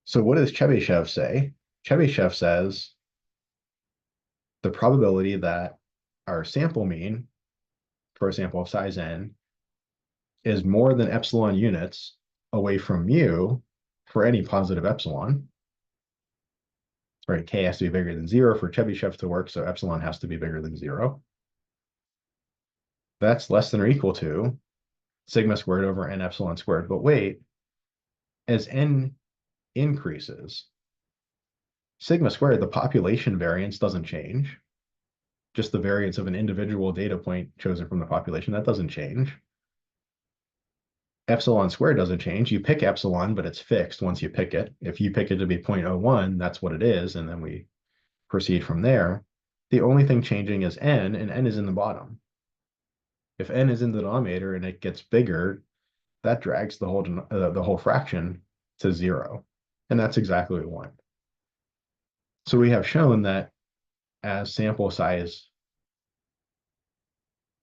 So what does Chebyshev say? Chebyshev says the probability that our sample mean for a sample of size n is more than epsilon units away from mu for any positive epsilon. Right, k has to be bigger than 0 for Chebyshev to work, so epsilon has to be bigger than 0. That's less than or equal to sigma squared over n epsilon squared. But wait, as n increases, sigma squared, the population variance doesn't change. Just the variance of an individual data point chosen from the population, that doesn't change. Epsilon squared doesn't change. You pick epsilon, but it's fixed once you pick it. If you pick it to be 0.01, that's what it is, and then we proceed from there. The only thing changing is n, and n is in the bottom. If n is in the denominator and it gets bigger, that drags the whole fraction to 0. And that's exactly what we want. So we have shown that as sample size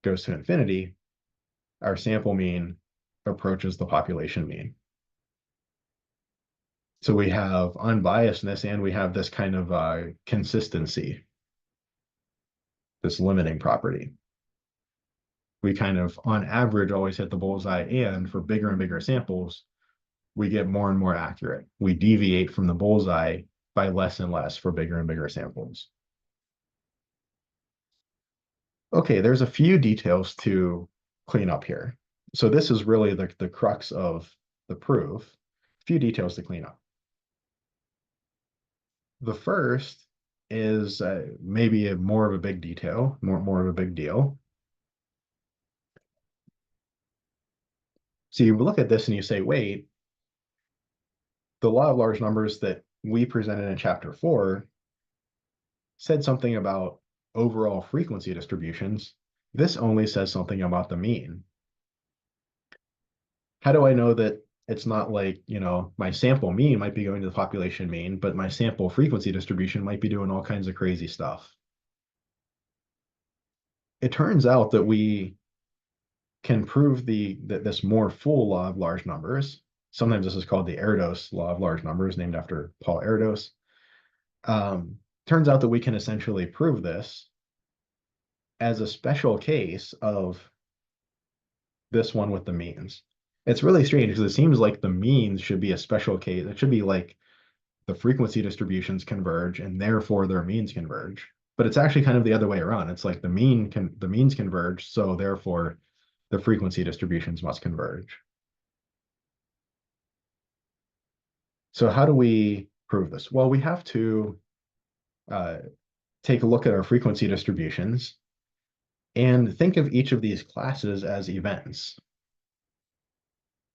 goes to infinity, our sample mean approaches the population mean. So we have unbiasedness and we have this kind of consistency, this limiting property. We kind of, on average, always hit the bullseye, and for bigger and bigger samples, we get more and more accurate. We deviate from the bullseye by less and less for bigger and bigger samples. Okay, there's a few details to clean up here. So this is really the crux of the proof. A few details to clean up. The first is maybe more of a big detail, more of a big deal. So you look at this and you say, wait, the law of large numbers that we presented in chapter 4 said something about overall frequency distributions. This only says something about the mean. How do I know that it's not like, my sample mean might be going to the population mean, but my sample frequency distribution might be doing all kinds of crazy stuff? It turns out that we can prove this more full law of large numbers. Sometimes this is called the Erdos law of large numbers, named after Paul Erdos. Turns out that we can essentially prove this as a special case of this one with the means. It's really strange because it seems like the means should be a special case. It should be like the frequency distributions converge and therefore their means converge. But it's actually kind of the other way around. It's like the means converge, so therefore the frequency distributions must converge. So how do we prove this? Well, we have to take a look at our frequency distributions and think of each of these classes as events.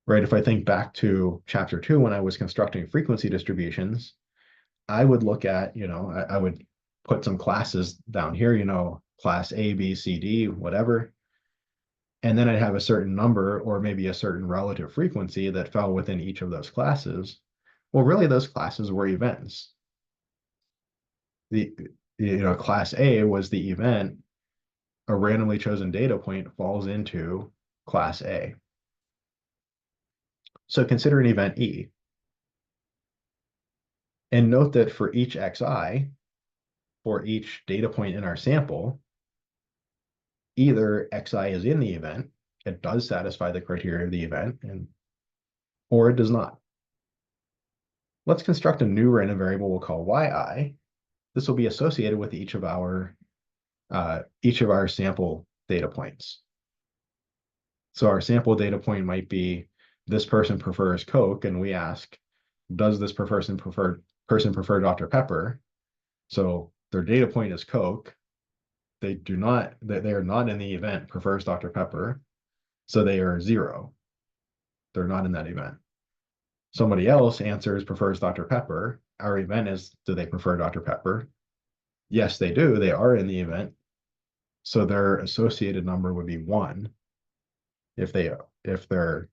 Right? If I think back to chapter 2, when I was constructing frequency distributions, I would look at, I would put some classes down here, class A, B, C, D, whatever. And then I'd have a certain number or maybe a certain relative frequency that fell within each of those classes. Well, really, those classes were events. Class A was the event. A randomly chosen data point falls into class A. So consider an event E. And note that for each xi, for each data point in our sample, either xi is in the event, it does satisfy the criteria of the event, or it does not. Let's construct a new random variable we'll call yi. This will be associated with each of our sample data points. So our sample data point might be, this person prefers Coke, and we ask, does this person prefer Dr. Pepper? So their data point is Coke. They are not in the event prefers Dr. Pepper, so they are 0. They're not in that event. Somebody else answers prefers Dr. Pepper. Our event is, do they prefer Dr. Pepper? Yes, they do. They are in the event. So their associated number would be 1 if their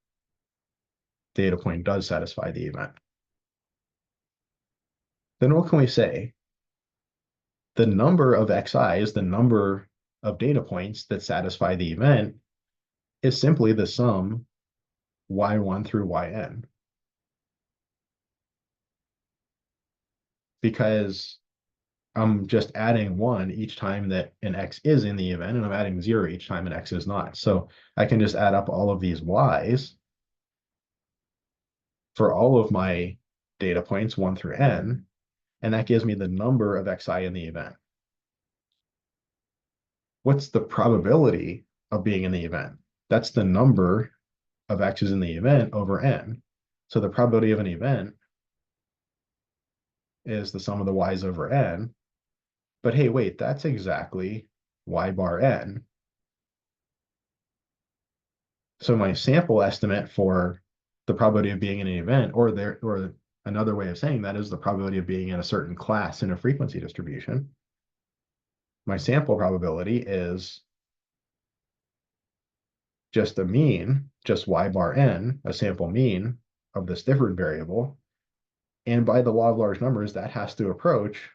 data point does satisfy the event. Then what can we say? The number of xi is the number of data points that satisfy the event is simply the sum y1 through yn. Because I'm just adding 1 each time that an x is in the event, and I'm adding 0 each time an x is not. So I can just add up all of these y's for all of my data points 1 through n, and that gives me the number of xi in the event. What's the probability of being in the event? That's the number of x's in the event over n. So the probability of an event is the sum of the y's over n. But hey, wait, that's exactly y bar n. So my sample estimate for the probability of being in an event, or another way of saying that is the probability of being in a certain class in a frequency distribution. My sample probability is just a mean, just y bar n, a sample mean of this different variable. And by the law of large numbers, that has to approach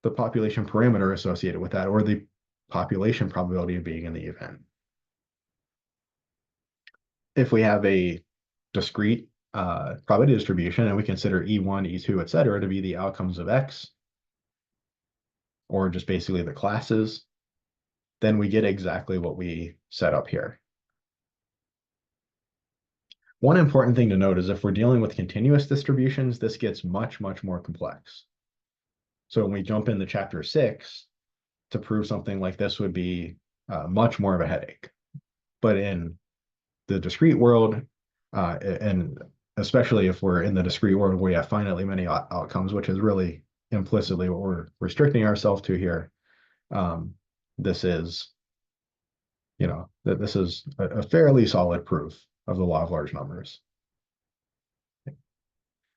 the population parameter associated with that, or the population probability of being in the event. If we have a discrete probability distribution and we consider E1, E2, et cetera, to be the outcomes of X, or just basically the classes, then we get exactly what we set up here. One important thing to note is if we're dealing with continuous distributions, this gets much, much more complex. So when we jump into chapter 6, to prove something like this would be much more of a headache. But in the discrete world, and especially if we're in the discrete world where we have finitely many outcomes, which is really implicitly what we're restricting ourselves to here, this is, that this is a fairly solid proof of the law of large numbers. All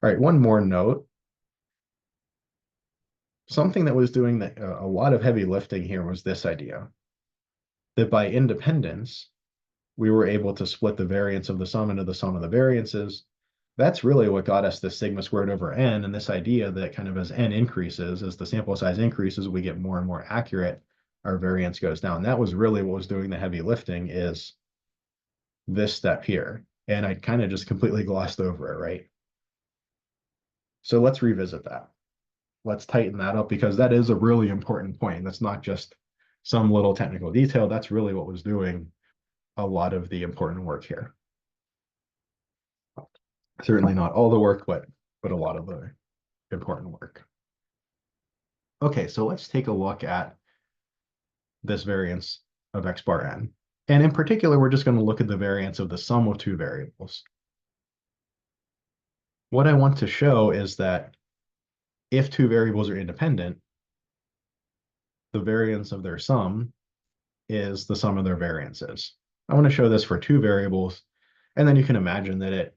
right, one more note. Something that was doing a lot of heavy lifting here was this idea that by independence, we were able to split the variance of the sum into the sum of the variances. That's really what got us the sigma squared over n, and this idea that kind of as n increases, as the sample size increases, we get more and more accurate, our variance goes down. That was really what was doing the heavy lifting, is this step here. And I kind of just completely glossed over it, right? So let's revisit that. Let's tighten that up, because that is a really important point. That's not just some little technical detail. That's really what was doing a lot of the important work here. Certainly not all the work, but a lot of the important work. Okay, so let's take a look at this variance of x bar n. And in particular, we're just going to look at the variance of the sum of two variables. What I want to show is that if two variables are independent, the variance of their sum is the sum of their variances. I want to show this for two variables, and then you can imagine that it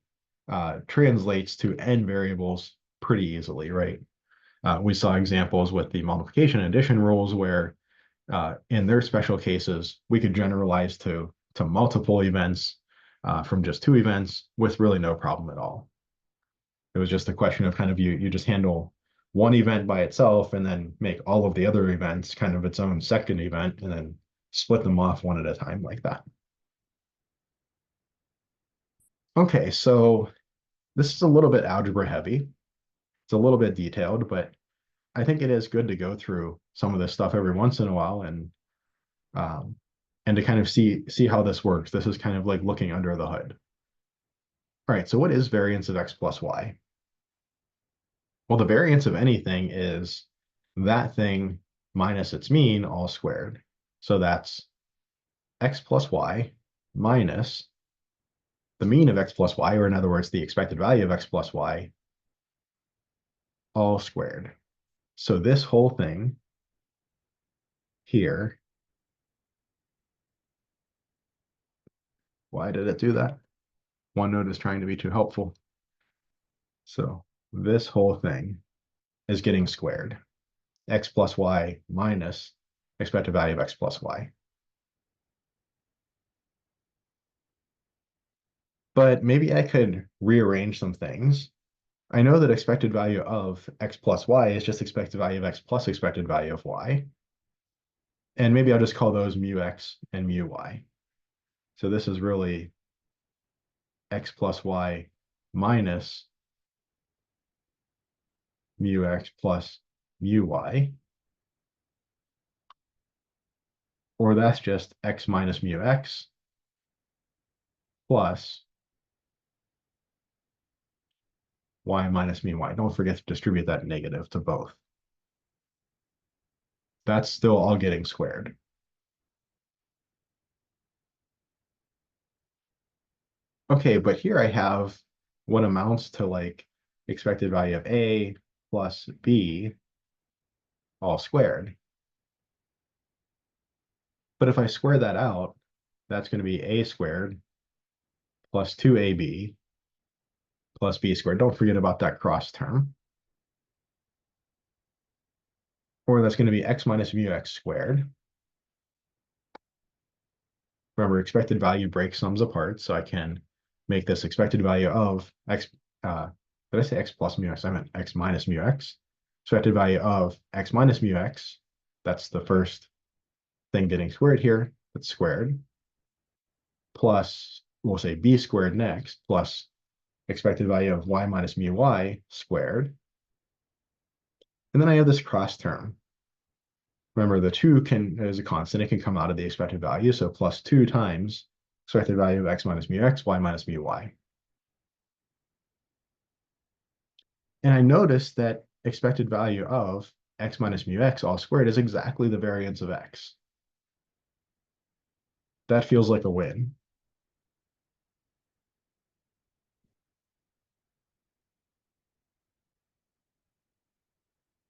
translates to n variables pretty easily, right? We saw examples with the multiplication and addition rules where in their special cases, we could generalize to multiple events from just two events with really no problem at all. It was just a question of kind of you just handle one event by itself and then make all of the other events kind of its own second event and then split them off one at a time like that. Okay, so this is a little bit algebra heavy. It's a little bit detailed, but I think it is good to go through some of this stuff every once in a while and to kind of see how this works. This is kind of like looking under the hood. All right, so what is variance of x plus y? Well, the variance of anything is that thing minus its mean all squared. So that's x plus y minus the mean of x plus y, or in other words, the expected value of x plus y, all squared. So this whole thing here, why did it do that? OneNote is trying to be too helpful. So this whole thing is getting squared. X plus y minus expected value of x plus y. But maybe I could rearrange some things. I know that expected value of x plus y is just expected value of x plus expected value of y. And maybe I'll just call those mu x and mu y. So this is really x plus y minus mu x plus mu y. Or that's just x minus mu x plus y minus mu y. Don't forget to distribute that negative to both. That's still all getting squared. Okay, but here I have what amounts to like expected value of a plus b all squared. But if I square that out, that's going to be a squared plus 2ab plus b squared. Don't forget about that cross term. Or that's going to be x minus mu x squared. Remember, expected value breaks sums apart, so I can make this expected value of x, did I say x plus mu x? I meant x minus mu x. Expected value of x minus mu x, that's the first thing getting squared here, that's squared, plus, we'll say b squared next, plus expected value of y minus mu y squared. And then I have this cross term. Remember, the 2 is a constant. It can come out of the expected value. So plus 2 times expected value of x minus mu x, y minus mu y. And I noticed that expected value of x minus mu x all squared is exactly the variance of x. That feels like a win.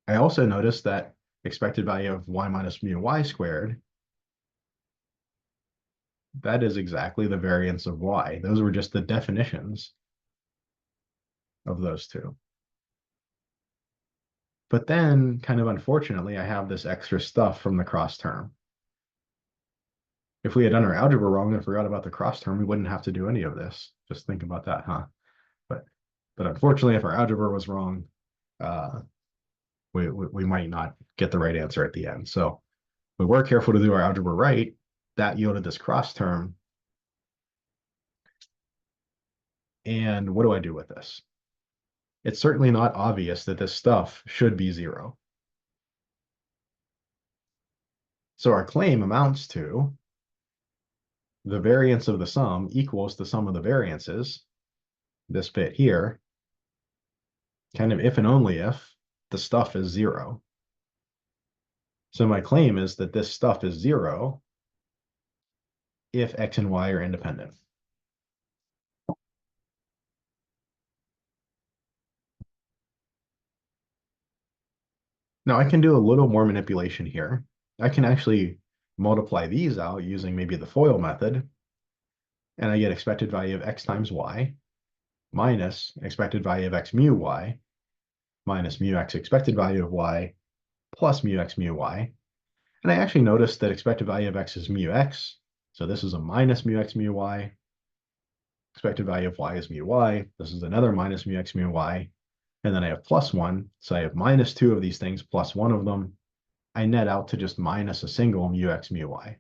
I also noticed that expected value of y minus mu y squared, that is exactly the variance of y. Those were just the definitions of those two. But then, kind of unfortunately, I have this extra stuff from the cross term. If we had done our algebra wrong and forgot about the cross term, we wouldn't have to do any of this. Just think about that, huh? But unfortunately, if our algebra was wrong, we might not get the right answer at the end. So we were careful to do our algebra right. That yielded this cross term. And what do I do with this? It's certainly not obvious that this stuff should be 0. So our claim amounts to the variance of the sum equals the sum of the variances, this bit here, kind of if and only if the stuff is 0. So my claim is that this stuff is 0 if x and y are independent. Now I can do a little more manipulation here. I can actually multiply these out using maybe the FOIL method, and I get expected value of x times y minus expected value of x mu y minus mu x expected value of y plus mu x mu y. And I actually noticed that expected value of x is mu x. So this is a minus mu x mu y. Expected value of y is mu y. This is another minus mu x mu y. And then I have plus 1. So I have minus 2 of these things plus 1 of them. I net out to just minus a single mu x mu y.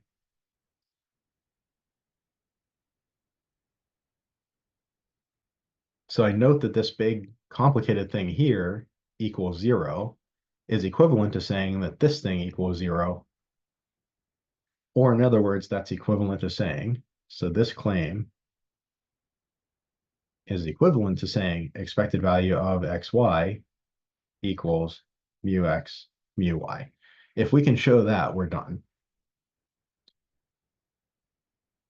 So I note that this big complicated thing here equals 0 is equivalent to saying that this thing equals 0. Or in other words, that's equivalent to saying, so this claim is equivalent to saying expected value of xy equals mu x mu y. If we can show that, we're done.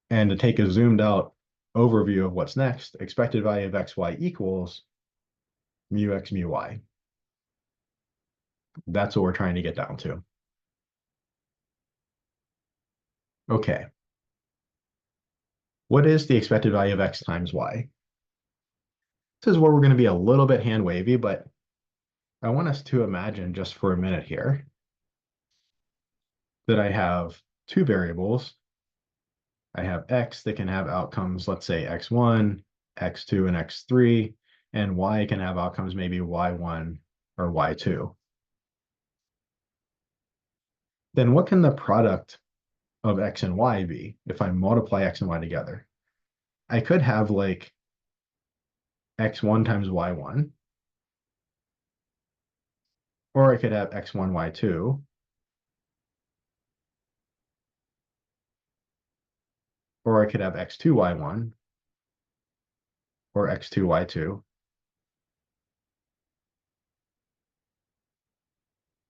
And to take a zoomed out overview of what's next, expected value of xy equals mu x mu y. That's what we're trying to get down to. Okay. What is the expected value of x times y? This is where we're going to be a little bit hand wavy, but I want us to imagine just for a minute here that I have two variables. I have x that can have outcomes, let's say x1, x2, and x3, and y can have outcomes maybe y1 or y2. then what can the product of x and y be if I multiply x and y together? I could have like x1 times y1, or I could have x1, y2, or I could have x2, y1, or x2, y2,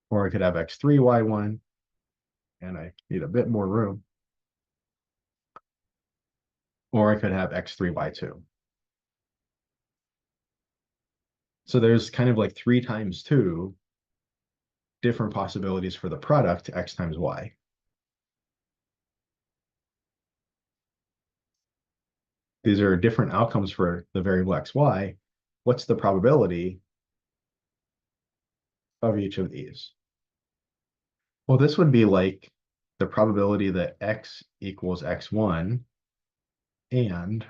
or I could have x3, y1, and I need a bit more room, or I could have x3, y2. So there's kind of like 3 times 2 different possibilities for the product x times y. These are different outcomes for the variable xy. What's the probability of each of these? Well, this would be like the probability that x equals x1 and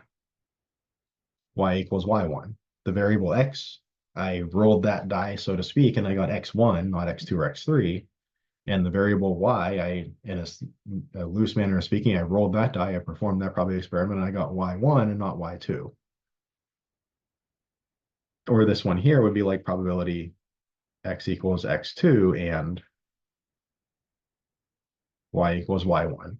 y equals y1. The variable x, I rolled that die, so to speak, and I got x1, not x2 or x3. And the variable y, in a loose manner of speaking, I rolled that die, I performed that probability experiment, and I got y1 and not y2. Or this one here would be like probability x equals x2 and y equals y1,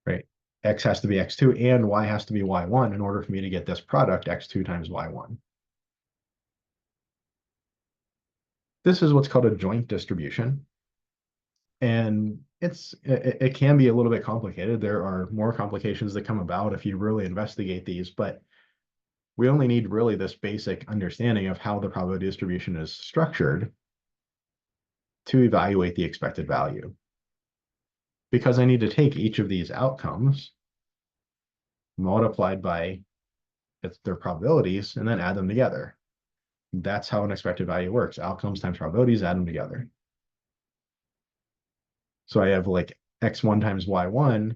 right? X has to be x2 and y has to be y1 in order for me to get this product x2 times y1. This is what's called a joint distribution. And it can be a little bit complicated. There are more complications that come about if you really investigate these, but we only need really this basic understanding of how the probability distribution is structured to evaluate the expected value. Because I need to take each of these outcomes multiplied by their probabilities and then add them together. That's how an expected value works. Outcomes times probabilities, add them together. So I have like x1 times y1,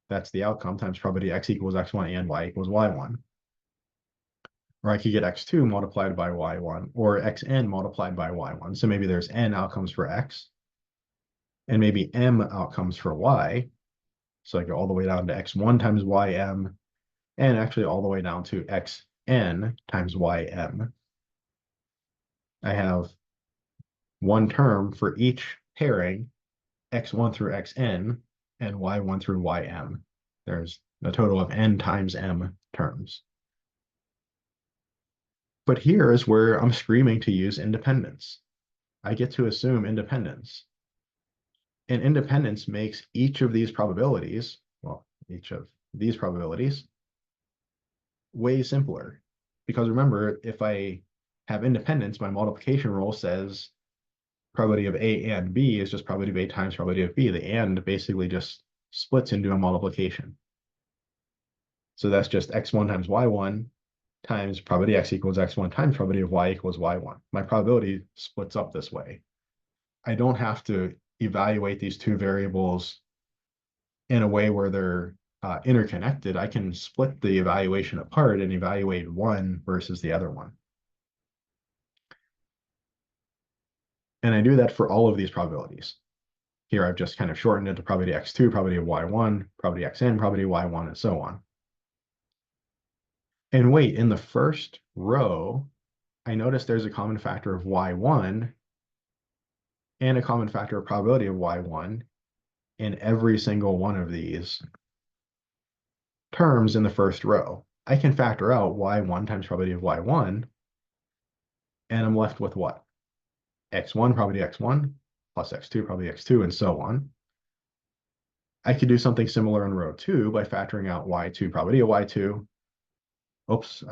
that's the outcome, times probability x equals x1 and y equals y1. Or I could get x2 multiplied by y1, or xn multiplied by y1. So maybe there's n outcomes for x, and maybe m outcomes for y. So I go all the way down to x1 times ym, and actually all the way down to xn times ym. I have one term for each pairing, x1 through xn, and y1 through ym. There's a total of n times m terms. But here is where I'm screaming to use independence. I get to assume independence. And independence makes each of these probabilities, well, each of these probabilities, way simpler. Because remember, if I have independence, my multiplication rule says probability of A and B is just probability of A times probability of B. The and basically just splits into a multiplication. So that's just x1 times y1 times probability x equals x1 times probability of y equals y1. My probability splits up this way. I don't have to evaluate these two variables in a way where they're interconnected. I can split the evaluation apart and evaluate one versus the other one. And I do that for all of these probabilities. Here I've just kind of shortened it to probability x2, probability of y1, probability xn, probability of y1, and so on. And wait, in the first row, I notice there's a common factor of y1 and a common factor of probability of y1 in every single one of these terms in the first row. I can factor out y1 times probability of y1, and I'm left with what? x1 probability x1 plus x2 probability x2, and so on. I could do something similar in row 2 by factoring out y2 probability of y2. Oops,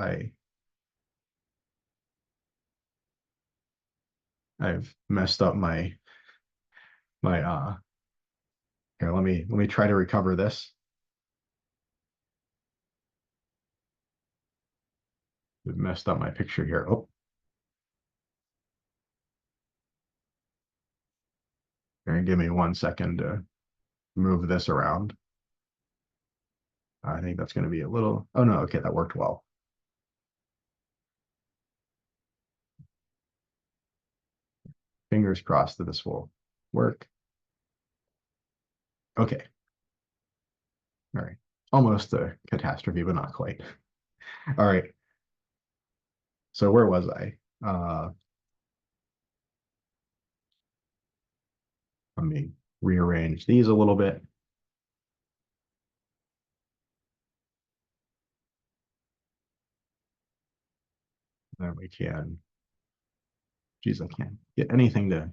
I've messed up my here, let me try to recover this. We've messed up my picture here. Oh, and give me 1 second to move this around. I think that's going to be a little, oh no, okay, that worked well. fingers crossed that this will work. Okay. All right. Almost a catastrophe, but not quite. All right. So where was I? Let me rearrange these a little bit. Then we can, geez, I can't get anything to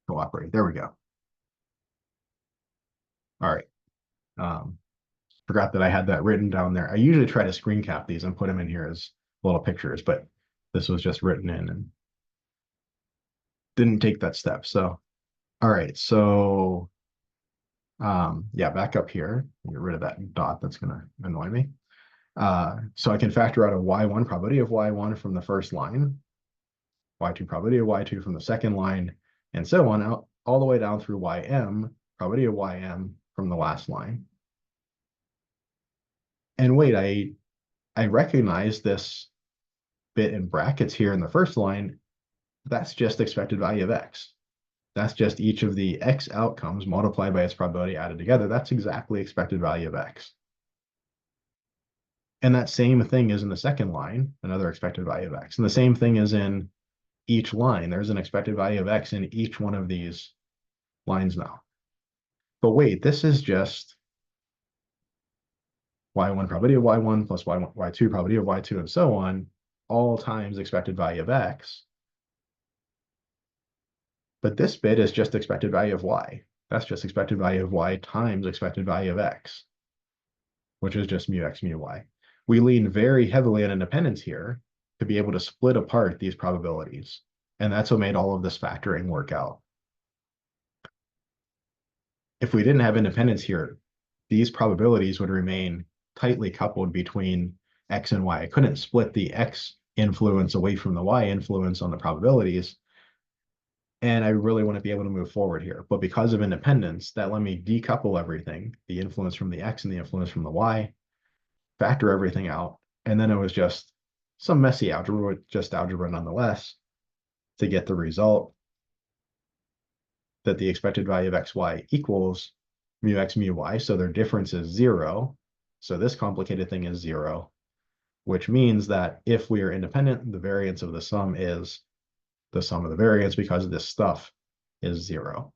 cooperate. There we go. All right. Forgot that I had that written down there. I usually try to screen cap these and put them in here as little pictures, but this was just written in and didn't take that step. So, all right. So, yeah, back up here, get rid of that dot. That's going to annoy me. So I can factor out a y1 probability of y1 from the first line, y2 probability of y2 from the second line, and so on out all the way down through ym, probability of ym from the last line. And wait, I recognize this bit in brackets here in the first line. That's just expected value of x. That's just each of the x outcomes multiplied by its probability added together. That's exactly expected value of x. And that same thing is in the second line, another expected value of x. And the same thing is in each line. There's an expected value of x in each one of these lines now. But wait, this is just y1 probability of y1 plus y2 probability of y2 and so on, all times expected value of x. But this bit is just expected value of y. That's just expected value of y times expected value of x, which is just mu x, mu y. We lean very heavily on independence here to be able to split apart these probabilities. And that's what made all of this factoring work out. If we didn't have independence here, these probabilities would remain tightly coupled between x and y. I couldn't split the x influence away from the y influence on the probabilities. And I really want to be able to move forward here. But because of independence, that let me decouple everything, the influence from the x and the influence from the y, factor everything out. And then it was just some messy algebra, but just algebra nonetheless, to get the result that the expected value of xy equals mu x, mu y. So their difference is 0. So this complicated thing is 0, which means that if we are independent, the variance of the sum is the sum of the variance because this stuff is 0.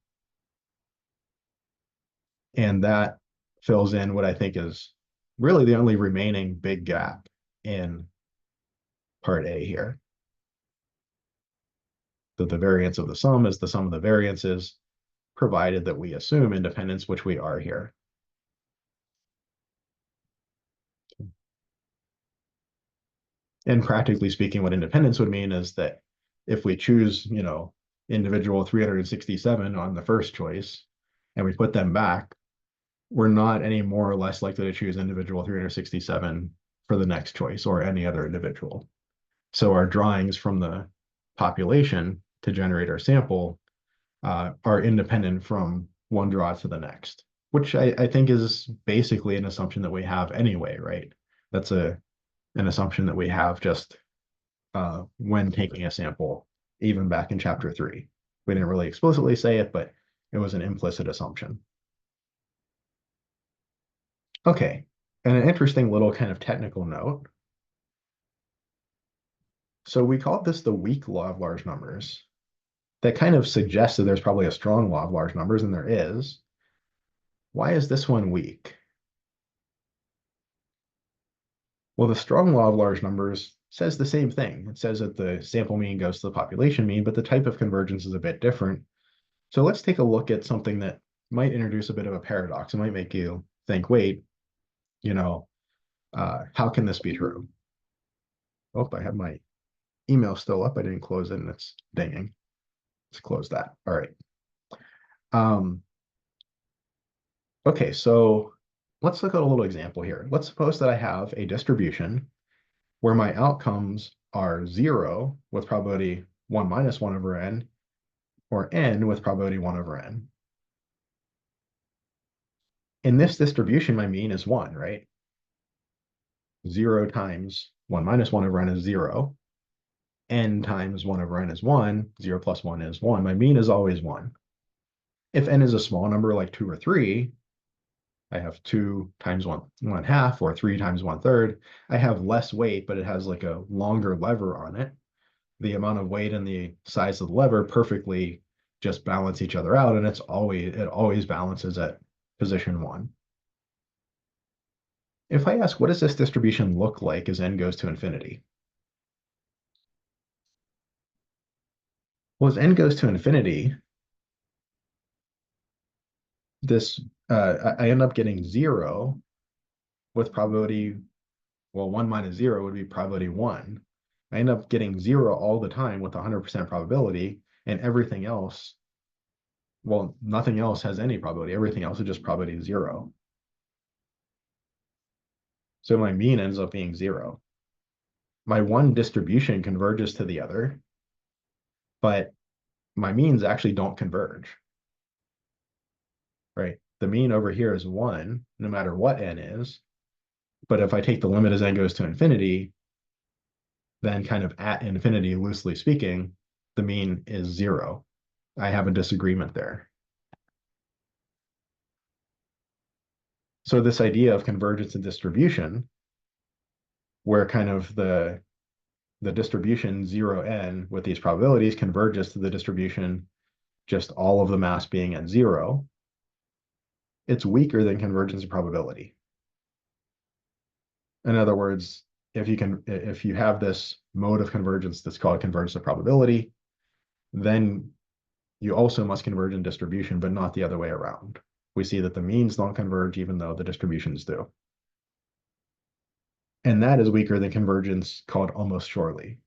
And that fills in what I think is really the only remaining big gap in part A here. That the variance of the sum is the sum of the variances, provided that we assume independence, which we are here. And practically speaking, what independence would mean is that if we choose, individual 367 on the first choice, and we put them back, we're not any more or less likely to choose individual 367 for the next choice or any other individual. So our drawings from the population to generate our sample are independent from one draw to the next, which I think is basically an assumption that we have anyway, right? That's an assumption that we have just when taking a sample, even back in chapter 3. We didn't really explicitly say it, but it was an implicit assumption. Okay, and an interesting little kind of technical note. So we call this the weak law of large numbers. That kind of suggests that there's probably a strong law of large numbers, and there is. Why is this one weak? Well, the strong law of large numbers says the same thing. It says that the sample mean goes to the population mean, but the type of convergence is a bit different. So let's take a look at something that might introduce a bit of a paradox. It might make you think, wait, how can this be true? Oh, I have my email still up. I didn't close it and it's dinging. Let's close that. All right. Okay, so let's look at a little example here. Let's suppose that I have a distribution where my outcomes are 0 with probability 1 minus 1 over n, or n with probability 1 over n. In this distribution, my mean is 1, right? 0 times 1 minus 1 over n is 0. n times 1 over n is 1, 0 plus 1 is 1. My mean is always 1. If n is a small number like 2 or 3, I have 2 times 1 half or 3 times 1/3. I have less weight, but it has like a longer lever on it. The amount of weight and the size of the lever perfectly just balance each other out, and it always balances at position 1. If I ask, what does this distribution look like as n goes to infinity? Well, as n goes to infinity, this I end up getting 0 with probability, well, 1 minus 0 would be probability 1. I end up getting 0 all the time with 100% probability, and everything else, well, nothing else has any probability. Everything else is just probability 0. So my mean ends up being 0. My one distribution converges to the other, but my means actually don't converge, right? The mean over here is 1, no matter what n is. But if I take the limit as n goes to infinity, then kind of at infinity, loosely speaking, the mean is 0. I have a disagreement there. So this idea of convergence and distribution, where kind of the distribution 0n with these probabilities converges to the distribution just all of the mass being at 0, it's weaker than convergence of probability. In other words, if you have this mode of convergence that's called convergence of probability, then you also must converge in distribution, but not the other way around. We see that the means don't converge even though the distributions do. And that is weaker than convergence called almost surely.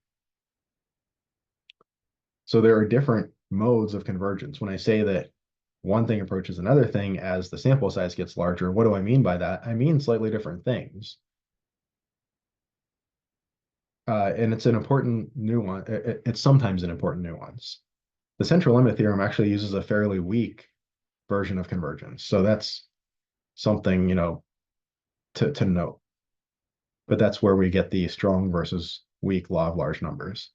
So there are different modes of convergence. When I say that one thing approaches another thing as the sample size gets larger, what do I mean by that? I mean slightly different things. And it's an important nuance. It's sometimes an important nuance. The central limit theorem actually uses a fairly weak version of convergence. So that's something, to note. But that's where we get the strong versus weak law of large numbers,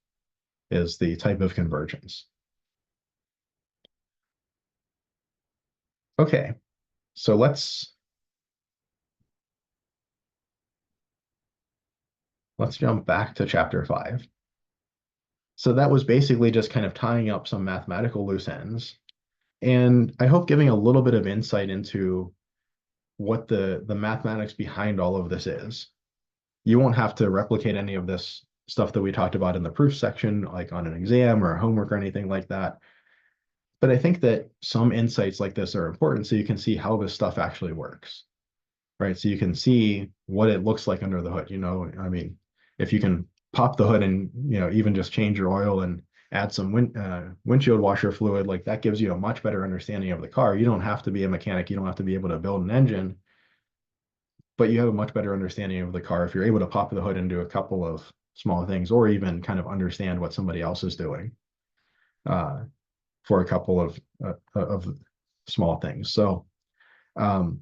is the type of convergence. Okay, so let's jump back to chapter 5. So that was basically just kind of tying up some mathematical loose ends, and I hope giving a little bit of insight into what the mathematics behind all of this is. You won't have to replicate any of this stuff that we talked about in the proof section, like on an exam or homework or anything like that. But I think that some insights like this are important so you can see how this stuff actually works, right? So you can see what it looks like under the hood. I mean, if you can pop the hood and, even just change your oil and add some windshield washer fluid, like that gives you a much better understanding of the car. You don't have to be a mechanic. You don't have to be able to build an engine, but you have a much better understanding of the car if you're able to pop the hood and do a couple of small things, or even kind of understand what somebody else is doing for a couple of small things. Um,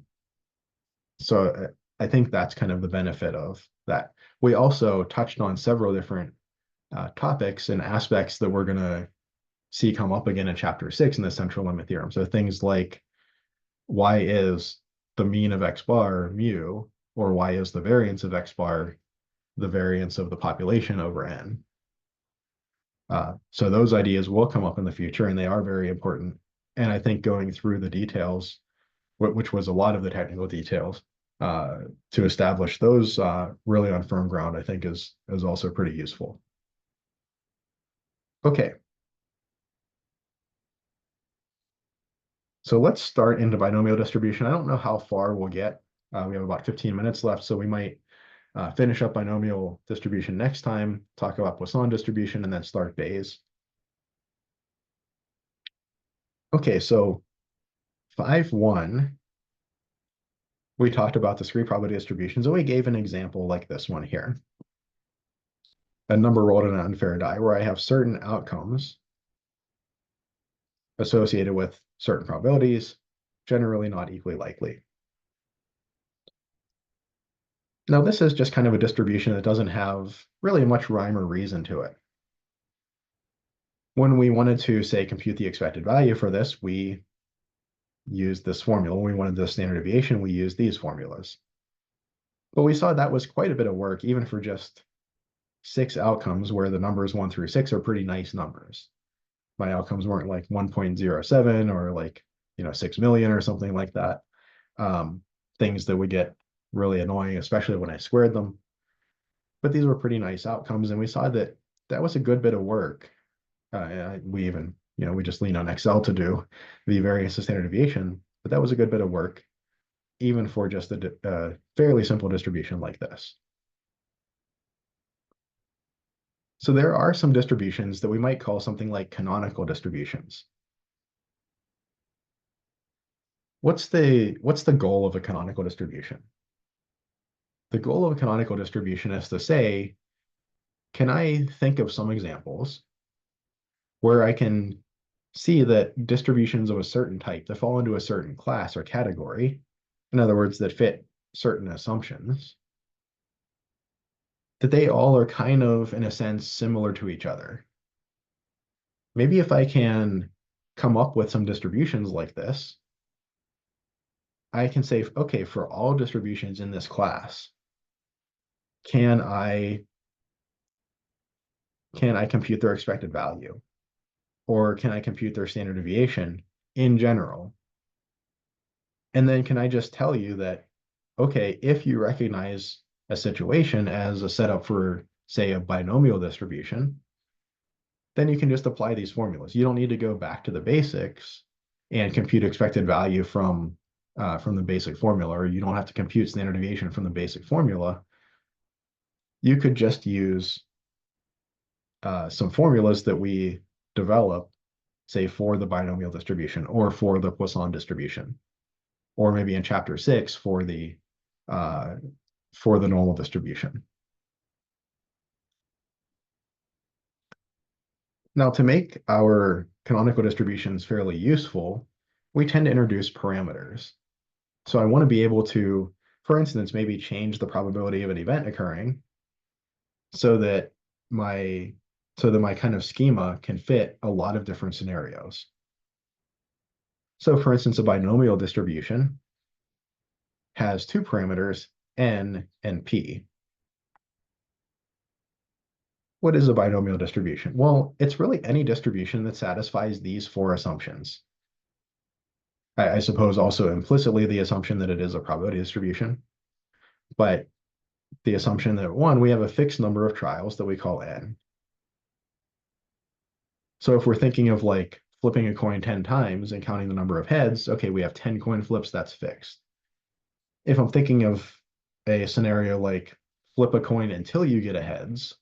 so I think that's kind of the benefit of that. We also touched on several different topics and aspects that we're going to see come up again in chapter 6 in the central limit theorem. So things like, why is the mean of x bar mu, or why is the variance of x bar the variance of the population over n? So those ideas will come up in the future, and they are very important. And I think going through the details, which was a lot of the technical details, to establish those really on firm ground, I think is also pretty useful. Okay. So let's start into binomial distribution. I don't know how far we'll get. We have about 15 minutes left, so we might finish up binomial distribution next time, talk about Poisson distribution, and then start Bayes. Okay, so 5.1, we talked about discrete probability distributions, and we gave an example like this one here. A number rolled in an unfair die where I have certain outcomes associated with certain probabilities, generally not equally likely. Now, this is just kind of a distribution that doesn't have really much rhyme or reason to it. when we wanted to, say, compute the expected value for this, we used this formula. When we wanted the standard deviation, we used these formulas. But we saw that was quite a bit of work, even for just 6 outcomes where the numbers 1 through 6 are pretty nice numbers. My outcomes weren't like 1.07 or like, 6 million or something like that. Things that would get really annoying, especially when I squared them. But these were pretty nice outcomes, and we saw that that was a good bit of work. We even, we just lean on Excel to do the variance of standard deviation, but that was a good bit of work, even for just a fairly simple distribution like this. So there are some distributions that we might call something like canonical distributions. What's the goal of a canonical distribution? The goal of a canonical distribution is to say, can I think of some examples where I can see that distributions of a certain type that fall into a certain class or category, in other words, that fit certain assumptions, that they all are kind of, in a sense, similar to each other. Maybe if I can come up with some distributions like this, I can say, okay, for all distributions in this class, can I compute their expected value? Or can I compute their standard deviation in general? And then can I just tell you that, okay, if you recognize a situation as a setup for, say, a binomial distribution, then you can just apply these formulas. You don't need to go back to the basics and compute expected value from the basic formula, or you don't have to compute standard deviation from the basic formula. You could just use some formulas that we develop, say, for the binomial distribution or for the Poisson distribution, or maybe in chapter 6 for the normal distribution. Now, to make our canonical distributions fairly useful, we tend to introduce parameters. So I want to be able to, for instance, maybe change the probability of an event occurring so that my kind of schema can fit a lot of different scenarios. So for instance, a binomial distribution has 2 parameters, n and p. What is a binomial distribution? Well, it's really any distribution that satisfies these 4 assumptions. I suppose also implicitly the assumption that it is a probability distribution, but the assumption that, one, we have a fixed number of trials that we call n. So if we're thinking of like flipping a coin 10 times and counting the number of heads, okay, we have 10 coin flips, that's fixed. If I'm thinking of a scenario like flip a coin until you get a heads,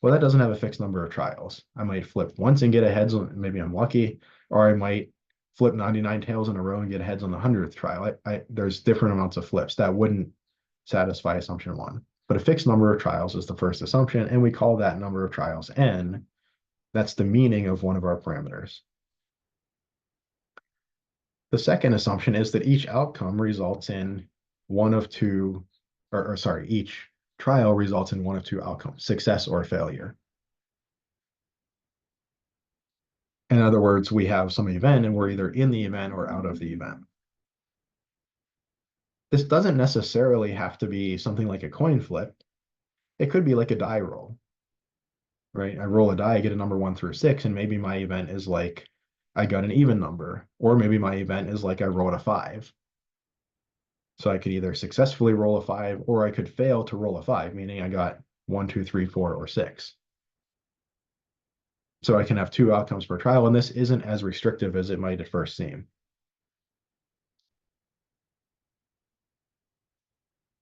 well, that doesn't have a fixed number of trials. I might flip once and get a heads, maybe I'm lucky, or I might flip 99 tails in a row and get heads on the 100th trial. There's different amounts of flips. That wouldn't satisfy assumption 1. But a fixed number of trials is the first assumption, and we call that number of trials n. That's the meaning of one of our parameters. The second assumption is that each outcome results in one of two, or sorry, each trial results in one of 2 outcomes, success or failure. In other words, we have some event and we're either in the event or out of the event. This doesn't necessarily have to be something like a coin flip. It could be like a die roll, right? I roll a die, I get a number 1 through 6, and maybe my event is like I got an even number, or maybe my event is like I rolled a 5. So I could either successfully roll a 5 or I could fail to roll a 5, meaning I got 1, 2, 3, 4, or 6. So I can have 2 outcomes per trial, and this isn't as restrictive as it might at first seem.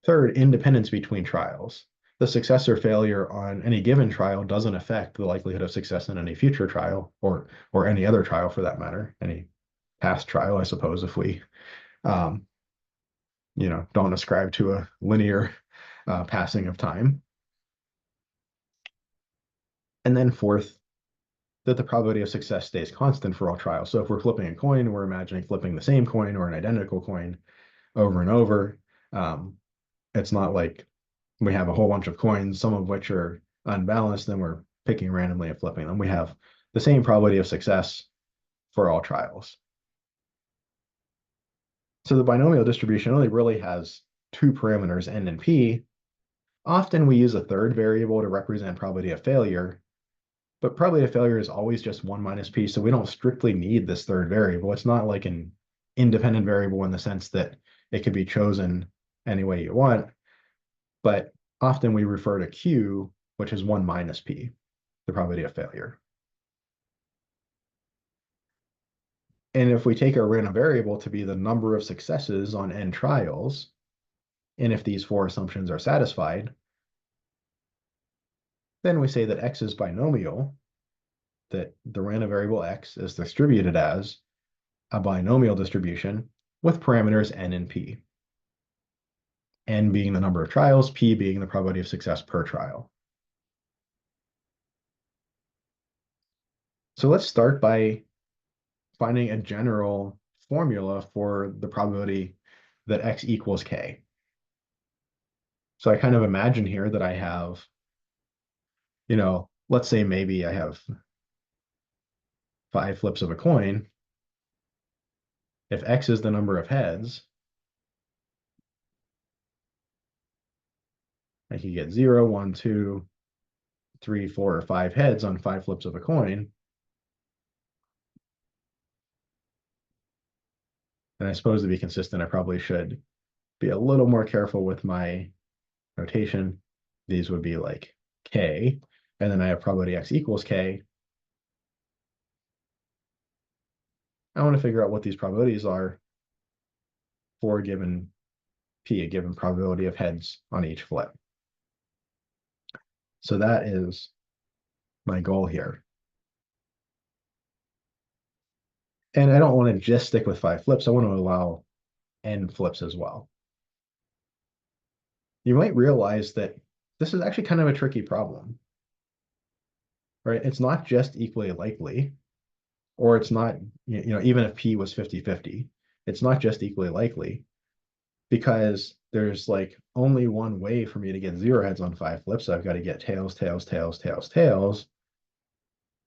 Third, independence between trials. The success or failure on any given trial doesn't affect the likelihood of success in any future trial, or any other trial for that matter, any past trial, I suppose, if we don't ascribe to a linear passing of time. And then fourth, that the probability of success stays constant for all trials. So if we're flipping a coin, we're imagining flipping the same coin or an identical coin over and over. It's not like we have a whole bunch of coins, some of which are unbalanced, then we're picking randomly and flipping them. We have the same probability of success for all trials. So the binomial distribution only really has two parameters, n and p. Often we use a third variable to represent probability of failure, but probability of failure is always just 1 minus p, so we don't strictly need this third variable. It's not like an independent variable in the sense that it could be chosen any way you want, but often we refer to q, which is 1 minus p, the probability of failure. And if we take our random variable to be the number of successes on n trials, and if these four assumptions are satisfied, then we say that x is binomial, that the random variable x is distributed as a binomial distribution with parameters n and p. N being the number of trials, p being the probability of success per trial. So let's start by finding a general formula for the probability that x equals k. So I kind of imagine here that I have, let's say maybe I have 5 flips of a coin. If x is the number of heads, I could get 0, 1, 2, 3, 4, or 5 heads on 5 flips of a coin. And I suppose to be consistent, I probably should be a little more careful with my notation. These would be like k, and then I have probability x equals k. I want to figure out what these probabilities are for a given p, a given probability of heads on each flip. So that is my goal here. And I don't want to just stick with 5 flips. I want to allow n flips as well. You might realize that this is actually kind of a tricky problem, right? It's not just equally likely, or it's not, even if p was 50-50, it's not just equally likely, because there's like only one way for me to get 0 heads on 5 flips. So I've got to get tails, tails, tails, tails, tails.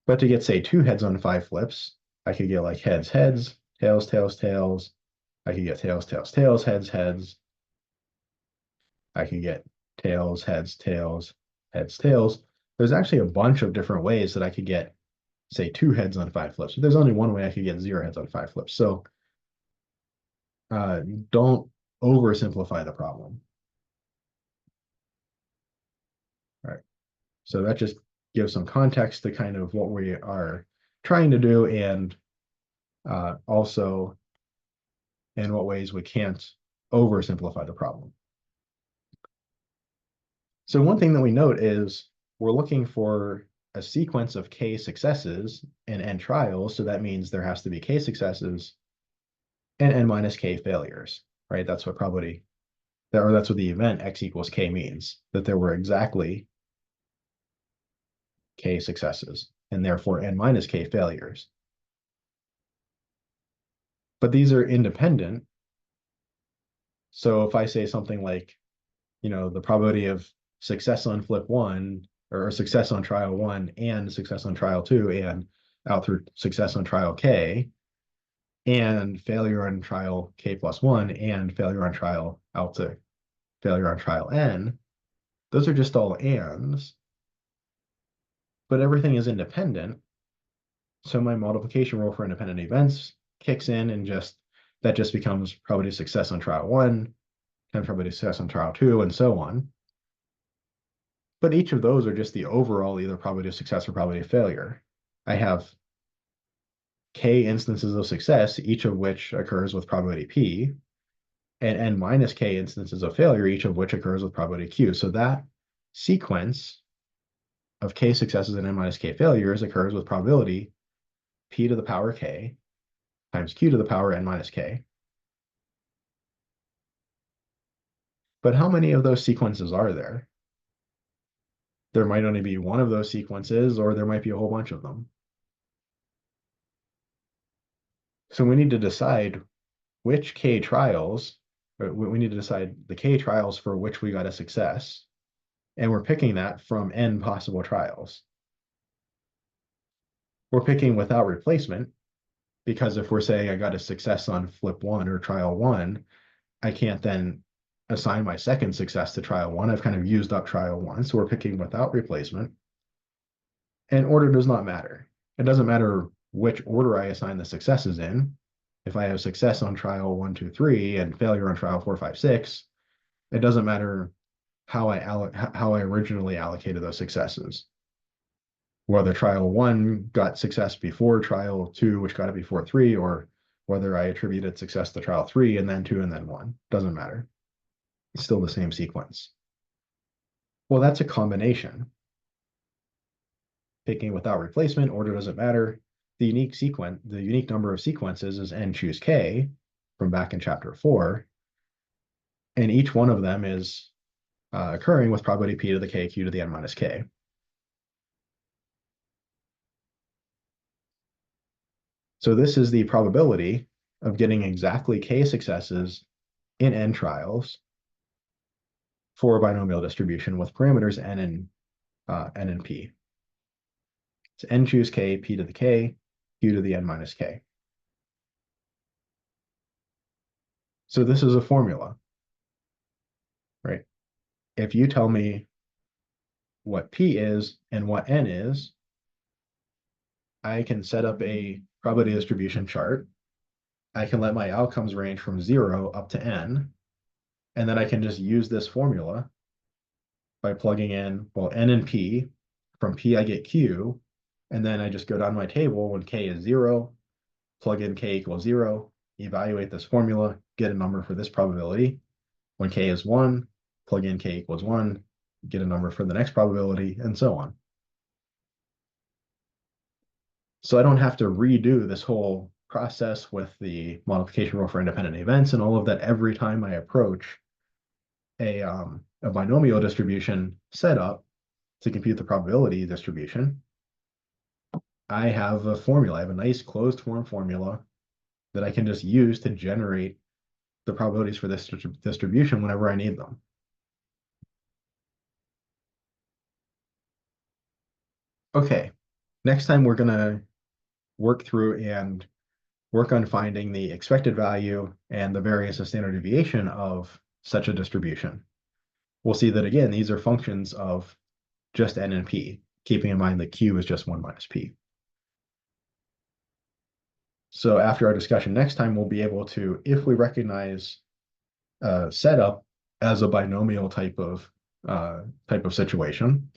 But to get, say, 2 heads on 5 flips, I could get like heads, heads, tails, tails, tails. I could get tails, tails, tails, heads, heads. I could get tails, heads, tails, heads, tails. There's actually a bunch of different ways that I could get, say, 2 heads on 5 flips. But there's only one way I could get 0 heads on 5 flips. So don't oversimplify the problem. All right. So that just gives some context to kind of what we are trying to do, and also in what ways we can't oversimplify the problem. So one thing that we note is we're looking for a sequence of k successes and n trials. So that means there has to be k successes and n minus k failures, right? That's what probability, or that's what the event x equals k means, that there were exactly k successes and therefore n minus k failures. But these are independent. So if I say something like, the probability of success on flip 1, or success on trial 1 and success on trial 2 and out through success on trial k, and failure on trial k plus 1 and failure on trial out to failure on trial n, those are just all ands, but everything is independent. So my multiplication rule for independent events kicks in, and that just becomes probability of success on trial 1 and probability of success on trial 2 and so on. But each of those are just the overall either probability of success or probability of failure. I have k instances of success, each of which occurs with probability p, and n minus k instances of failure, each of which occurs with probability q. So that sequence of k successes and n minus k failures occurs with probability p to the power k times q to the power n minus k. But how many of those sequences are there? There might only be one of those sequences, or there might be a whole bunch of them. So we need to decide which k trials, or we need to decide the k trials for which we got a success, and we're picking that from n possible trials. We're picking without replacement because if we're saying I got a success on flip one or trial one, I can't then assign my second success to trial one. I've kind of used up trial one. So we're picking without replacement. And order does not matter. It doesn't matter which order I assign the successes in. If I have success on trial 1, 2, 3 and failure on trial 4, 5, 6, it doesn't matter how I originally allocated those successes. Whether trial 1 got success before trial 2, which got it before 3, or whether I attributed success to trial 3 and then 2 and then 1. Doesn't matter. It's still the same sequence. Well, that's a combination. Picking without replacement, order doesn't matter. The unique number of sequences is n choose k from back in chapter 4. And each one of them is occurring with probability p to the k, q to the n minus k. So this is the probability of getting exactly k successes in n trials for a binomial distribution with parameters n and p. It's n choose k, p to the k, q to the n minus k. So this is a formula, right? If you tell me what p is and what n is, I can set up a probability distribution chart. I can let my outcomes range from 0 up to n, and then I can just use this formula by plugging in, well, n and p. From p, I get q, and then I just go down my table when k is 0, plug in k equals 0, evaluate this formula, get a number for this probability. When k is 1, plug in k equals 1, get a number for the next probability, and so on. So I don't have to redo this whole process with the multiplication rule for independent events and all of that every time I approach a binomial distribution setup to compute the probability distribution. I have a formula. I have a nice closed form formula that I can just use to generate the probabilities for this distribution whenever I need them. Okay, next time we're going to work through and work on finding the expected value and the variance of standard deviation of such a distribution. We'll see that again, these are functions of just n and p, keeping in mind that q is just 1 minus p. So after our discussion next time, we'll be able to, if we recognize setup as a binomial type of situation,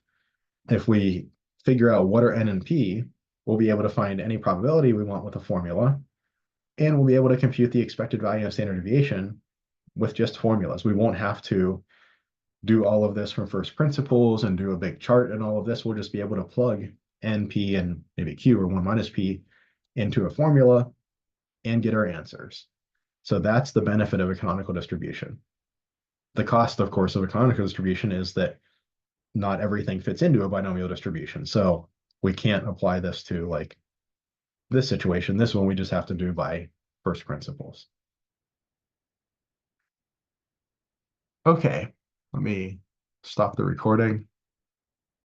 if we figure out what are n and p, we'll be able to find any probability we want with a formula, and we'll be able to compute the expected value of standard deviation with just formulas. We won't have to do all of this from first principles and do a big chart and all of this. We'll just be able to plug n, p, and maybe q or 1 minus p into a formula and get our answers. So that's the benefit of a canonical distribution. The cost, of course, of a canonical distribution is that not everything fits into a binomial distribution. So we can't apply this to like this situation. This one we just have to do by first principles. Okay, let me stop the recording.